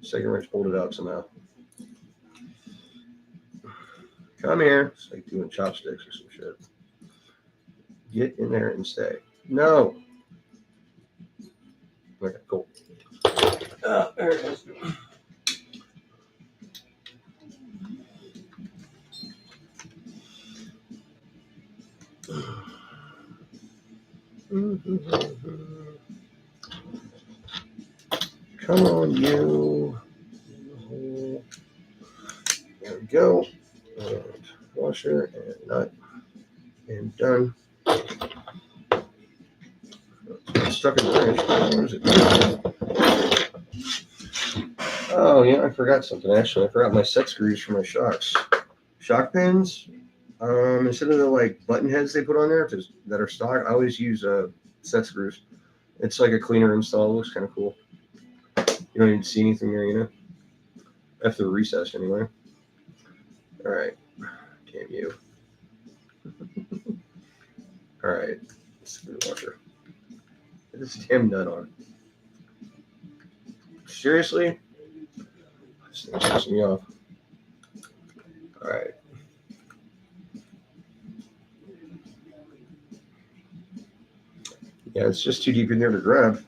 Second wrench pulled it out somehow. Come here. It's like doing chopsticks or some shit. Get in there and stay. No. Okay, cool. There it is. Come on, you. There we go. And washer and nut. And done. It's stuck in the wrench. Where is it? Oh, yeah, I forgot something, actually. I forgot my set screws for my shocks. Shock pins, instead of the, like, button heads they put on there that are stock, I always use set screws. It's like a cleaner install. It looks kind of cool. You don't even see anything there, you know? After the recess, anyway. All right. Damn you. All right. Screw washer. Get this damn nut on. Seriously? This thing's pissing me off. All right. Yeah, it's just too deep in there to grab.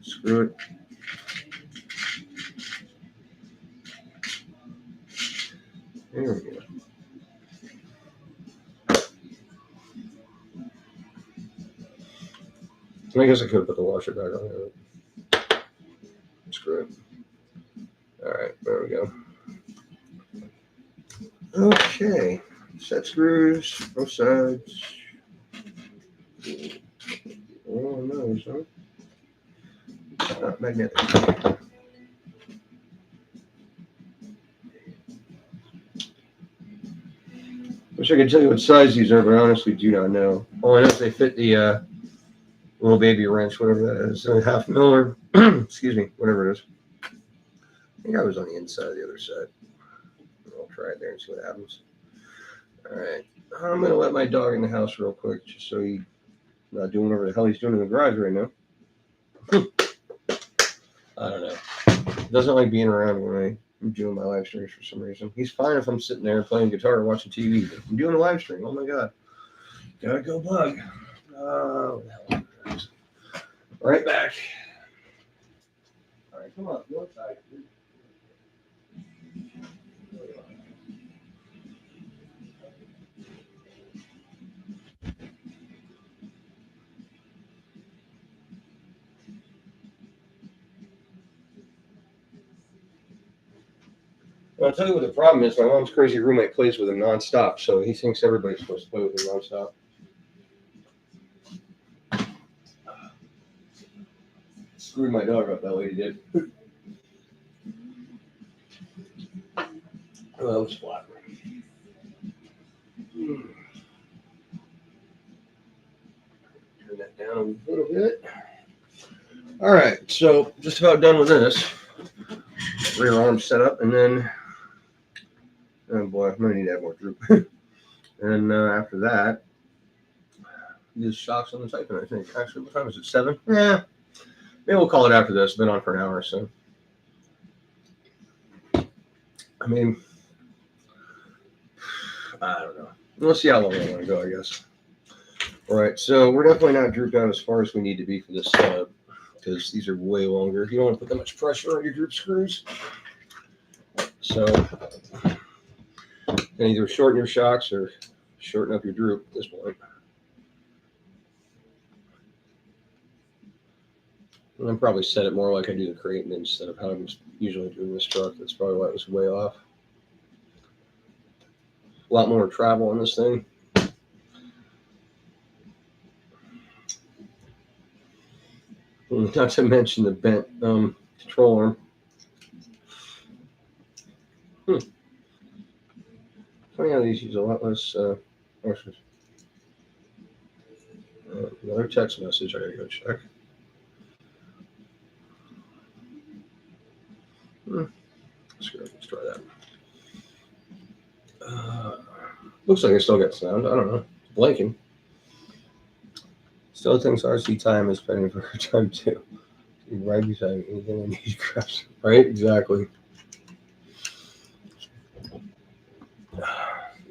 Screw it. I guess I could have put the washer back on there. Screw it. All right, there we go. Okay, set screws, both sides. Oh no, it's not magnetic. Wish I could tell you what size these are, but I honestly do not know. All I know is they fit the little baby wrench, whatever that is, a half miller. Excuse me, whatever it is. I think I was on the inside of the other side. I'll try it there and see what happens. All right, I'm gonna let my dog in the house real quick, just so he's not doing whatever the hell he's doing in the garage right now. I don't know. He doesn't like being around when I'm doing my live streams for some reason. He's fine if I'm sitting there playing guitar or watching TV. But I'm doing a live stream. Oh my god, gotta go bug. Oh, right back. All right, come on, go inside. I'll tell you what the problem is. My mom's crazy roommate plays with him nonstop, so he thinks everybody's supposed to play with him nonstop. Screwed my dog up, that lady did. Oh, that was flat. Turn that down a little bit. All right, so just about done with this. Rear arm set up, and then, oh boy, I'm gonna need to add more droop. And after that, these shocks on the Titan, I think. Actually, what time is it? 7? Yeah. Maybe we'll call it after this. It's been on for an hour or so. I mean, I don't know. We'll see how long I want to go, I guess. All right, so we're definitely not drooped out as far as we need to be for this setup, because these are way longer. You don't want to put that much pressure on your droop screws. So, you can either shorten your shocks or shorten up your droop at this point. And then probably set it more like I do the Creighton instead of how I'm usually doing this truck. That's probably why it was way off. A lot more travel on this thing. Not to mention the bent control arm. Funny how these use a lot less washers. Another text message I gotta go check. Screw it, let's try that. Looks like I still got sound. I don't know. It's blinking. Still thinks RC time is pending for her time too. Right beside anything I need crafts. Right? Exactly.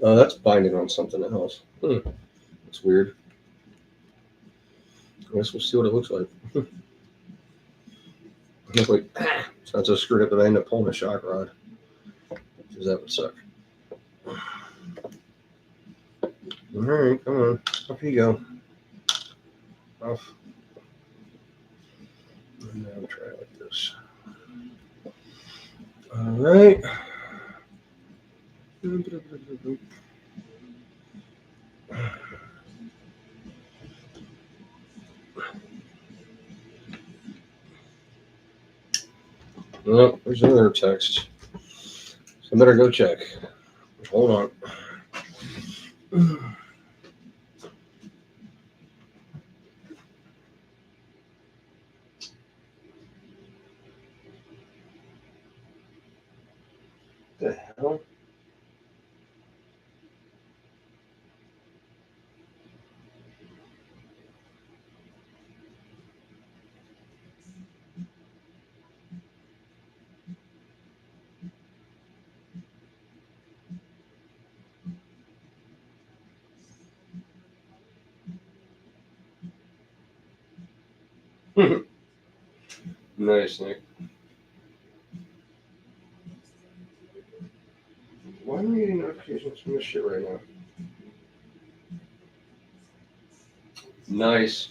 Oh, that's binding on something else. That's weird. I guess we'll see what it looks like. It's like, it's not so screwed up that I end up pulling a shock rod. Because that would suck. All right, come on. Off you go. Off. And now try it like this. All right. Oh, there's another text. So I better go check. Hold on. The hell? Nice, Nick. Why am I getting notifications from this shit right now? Nice.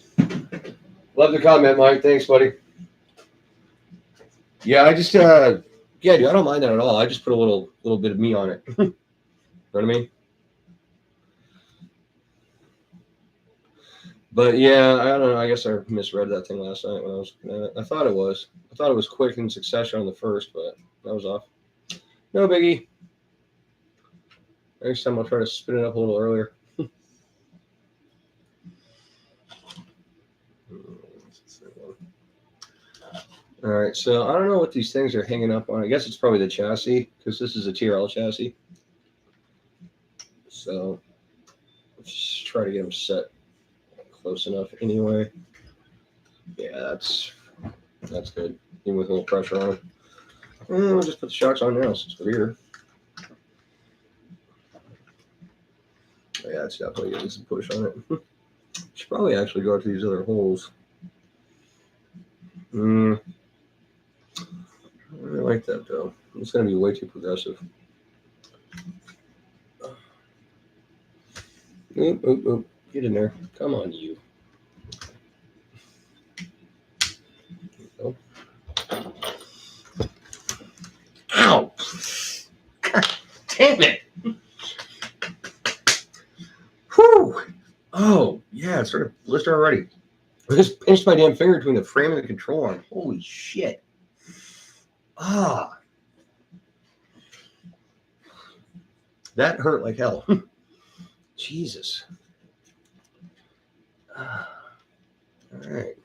Love the comment, Mike. Thanks, buddy. Yeah, I just yeah, dude, I don't mind that at all. I just put a little bit of me on it. You know what I mean? But yeah, I don't know. I guess I misread that thing last night when I was looking at it. I thought it was quick in succession on the first, but I was off. No biggie. Next time I'll try to spin it up a little earlier. All right, so I don't know what these things are hanging up on. I guess it's probably the chassis because this is a TRL chassis. So let's try to get them set close enough anyway. Yeah, that's good. Even with a little pressure on it. We'll just put the shocks on now since we're here. Yeah, it's definitely getting some push on it. Should probably actually go out to these other holes. I don't really like that though. It's going to be way too progressive. Oop, oop, oop. Get in there. Come on, you. Ow! God damn it! Whew! Oh, yeah, it started to blister already. I just pinched my damn finger between the frame and the control arm. Holy shit. Ah. That hurt like hell. Jesus. All right.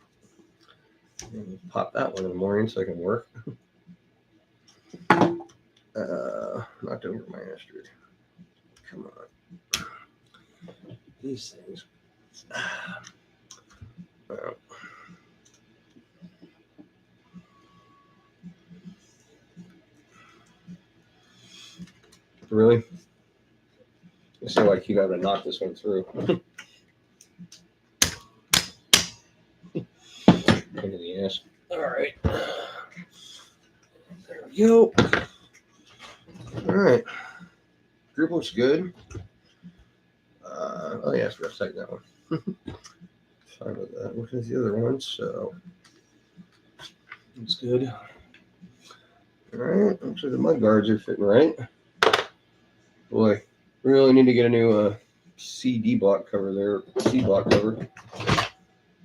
Pop that one in the morning so I can work. Knocked over my asteroid. Come on. These things. Well. Really? I feel like you got to knock this one through. Into the ass. All right. There we go. All right. Group looks good. Oh yeah, I forgot to take that one. Sorry about that. Look at the other one. So it's good. All right. Looks like the mud guards are fitting right. Boy, really need to get a new CD block cover there. C block cover.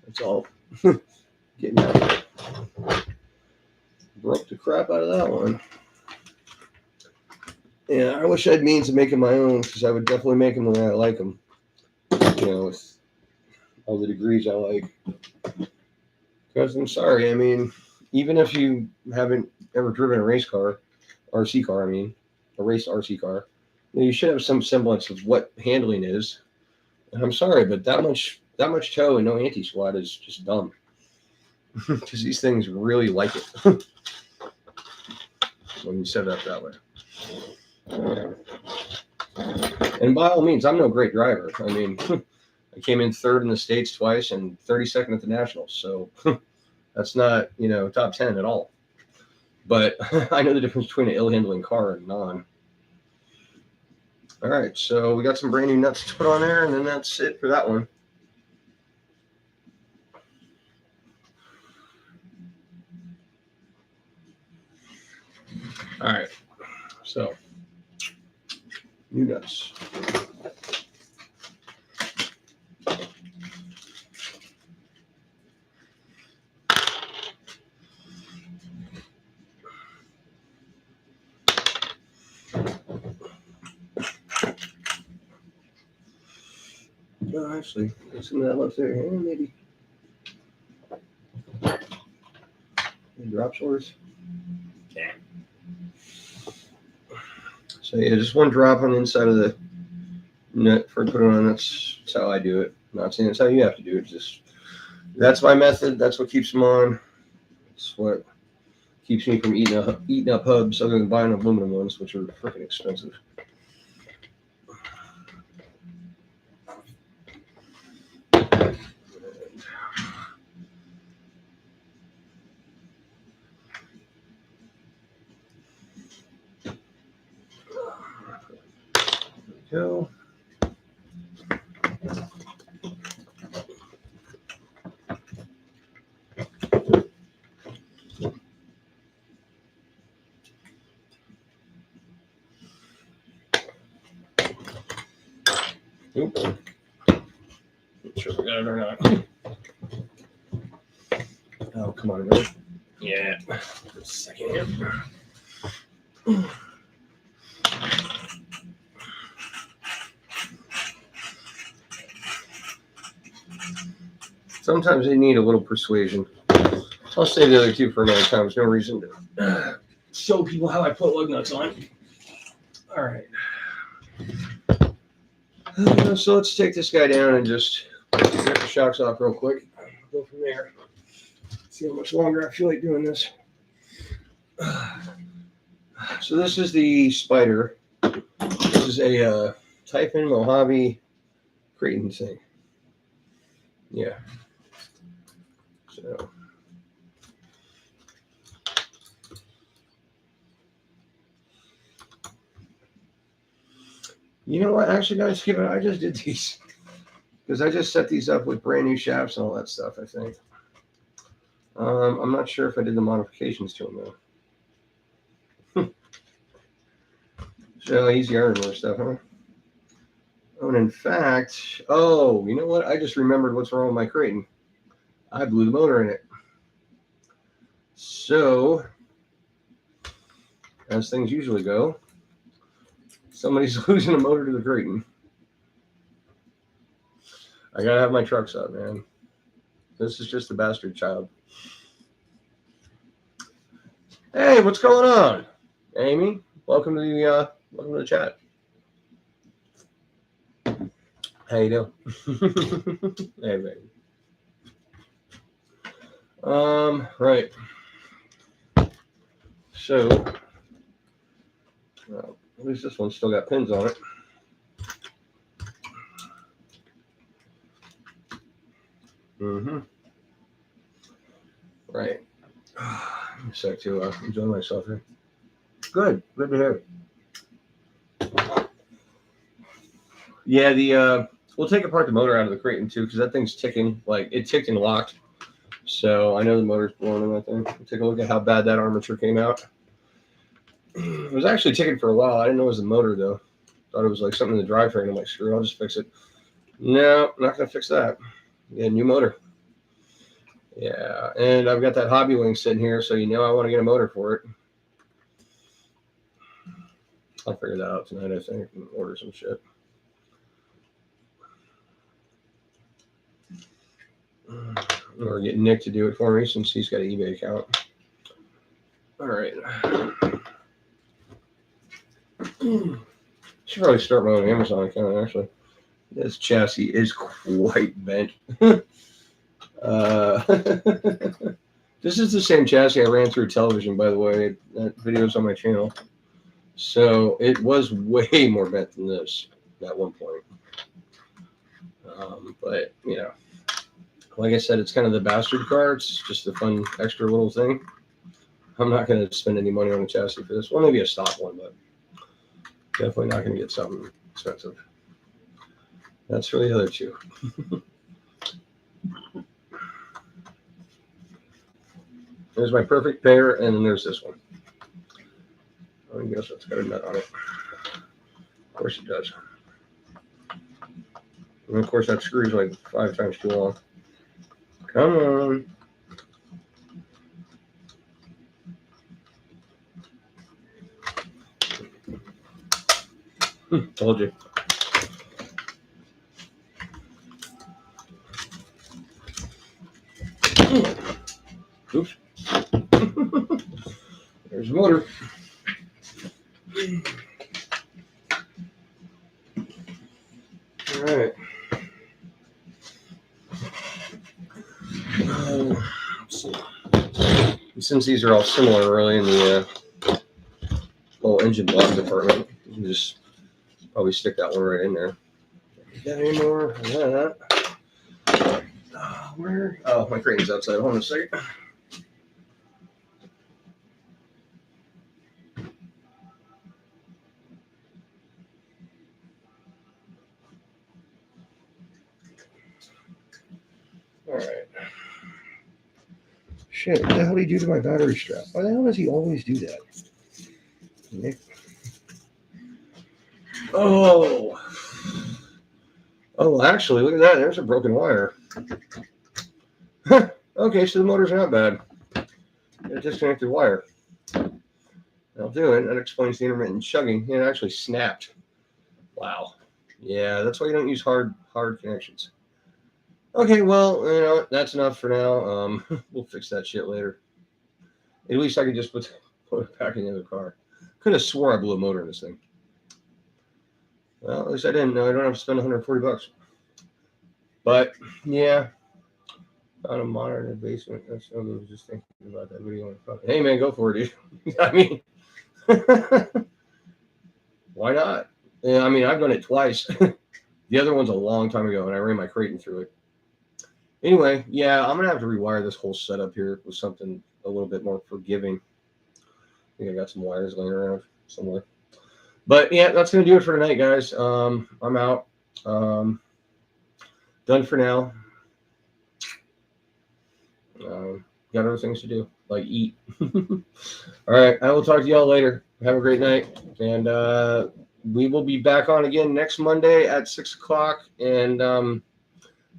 That's all. Getting out of here. Broke the crap out of that one. Yeah, I wish I had means of making my own because I would definitely make them the way I like them. You know, with all the degrees I like. Because I'm sorry, I mean, even if you haven't ever driven a race car, RC car, I mean, a race RC car, you should have some semblance of what handling is. And I'm sorry, but that much toe and no anti-squat is just dumb. Because these things really like it when you set it up that way. And by all means, I'm no great driver. I mean, I came in third in the States twice and 32nd at the Nationals. So that's not, top 10 at all. But I know the difference between an ill-handling car and non. All right, so we got some brand new nuts to put on there, and then that's it for that one. All right, so new nuts. Oh, actually, there's some of that left there. Maybe. Drop shorts. Yeah. So yeah, just one drop on the inside of the nut for putting on. That's how I do it. I'm not saying that's how you have to do it. Just that's my method. That's what keeps them on. It's what keeps me from eating up hubs other than buying aluminum ones, which are freaking expensive. Go. Oops. Not sure if we got it or not. Oh, come on, really? Yeah. Just a second here. Sometimes they need a little persuasion. I'll save the other two for another time. There's no reason to show people how I put lug nuts on. All right. So let's take this guy down and just get the shocks off real quick. Go from there. See how much longer I feel like doing this. So this is the Spider. This is a Typhon Mojave Creighton thing. Yeah. So. You know what? Actually, guys, I just did these because I just set these up with brand new shafts and all that stuff, I think. I'm not sure if I did the modifications to them, though. So easy ARRMA stuff, huh? Oh, and in fact, oh, you know what? I just remembered what's wrong with my Creighton. I blew the motor in it. So, as things usually go, somebody's losing a motor to the Creighton. I gotta have my trucks up, man. This is just a bastard child. Hey, what's going on, Amy? Welcome to the chat. How you doing? Hey, baby. Right. So, at least this one's still got pins on it. Right. A sec to enjoy myself here. Good to hear. Yeah, we'll take apart the motor out of the Creighton too, because that thing's ticking. Like it ticked and locked. So I know the motor's blown in that thing. We'll take a look at how bad that armature came out. It was actually ticking for a while. I didn't know it was the motor though. Thought it was like something in the drivetrain. I'm like, screw it, I'll just fix it. No, not gonna fix that. Yeah, new motor. Yeah, and I've got that Hobby Wing sitting here, so you know I want to get a motor for it. I'll figure that out tonight, I think, and order some shit. Or get Nick to do it for me since he's got an eBay account. All right. Should probably start my own Amazon account, actually. This chassis is quite bent. This is the same chassis I ran through television, by the way. That video's on my channel. So it was way more bent than this at one point. But, you know, like I said, it's kind of the bastard car. It's just a fun extra little thing. I'm not going to spend any money on a chassis for this. Well, maybe a stock one, but definitely not going to get something expensive. That's for the other two. There's my perfect pair, and then there's this one. I guess it's got a nut on it. Of course it does. And of course that screw's like 5 times too long. Come on. Told you. Oops. There's the motor. All right. Let's see. Since these are all similar, really, in the whole engine block department, you can just probably stick that one right in there. Is that any more of that? Where? Oh, my Creighton's outside. Hold on a second. All right. Shit, what the hell did he do to my battery strap? Why the hell does he always do that? Nick. Oh. Oh, actually, look at that. There's a broken wire. Okay, so the motor's not bad. A disconnected wire. I'll do it. That explains the intermittent chugging. It actually snapped. Wow. Yeah, that's why you don't use hard connections. Okay, well, that's enough for now. We'll fix that shit later. At least I can just put it back in the other car. Could have swore I blew a motor in this thing. Well, at least I didn't. No, I don't have to spend $140. But yeah, found a monitor in the basement. That's I was just thinking about that video. Hey man, go for it, dude. I mean, why not? Yeah, I mean, I've done it twice. The other one's a long time ago, and I ran my Creighton through it. Anyway, yeah, I'm gonna have to rewire this whole setup here with something a little bit more forgiving. I think I got some wires laying around somewhere. But yeah, that's gonna do it for tonight, guys. I'm out. Done for now. Got other things to do, like eat. All right, I will talk to y'all later. Have a great night, and we will be back on again next Monday at 6 o'clock. And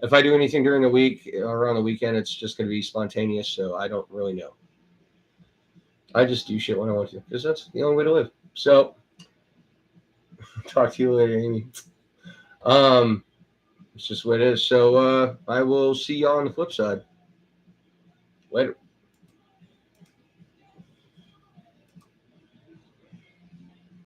if I do anything during the week or on the weekend, it's just going to be spontaneous, so I don't really know. I just do shit when I want to, because that's the only way to live. So, talk to you later, Amy. It's just what it is. So, I will see y'all on the flip side. Later.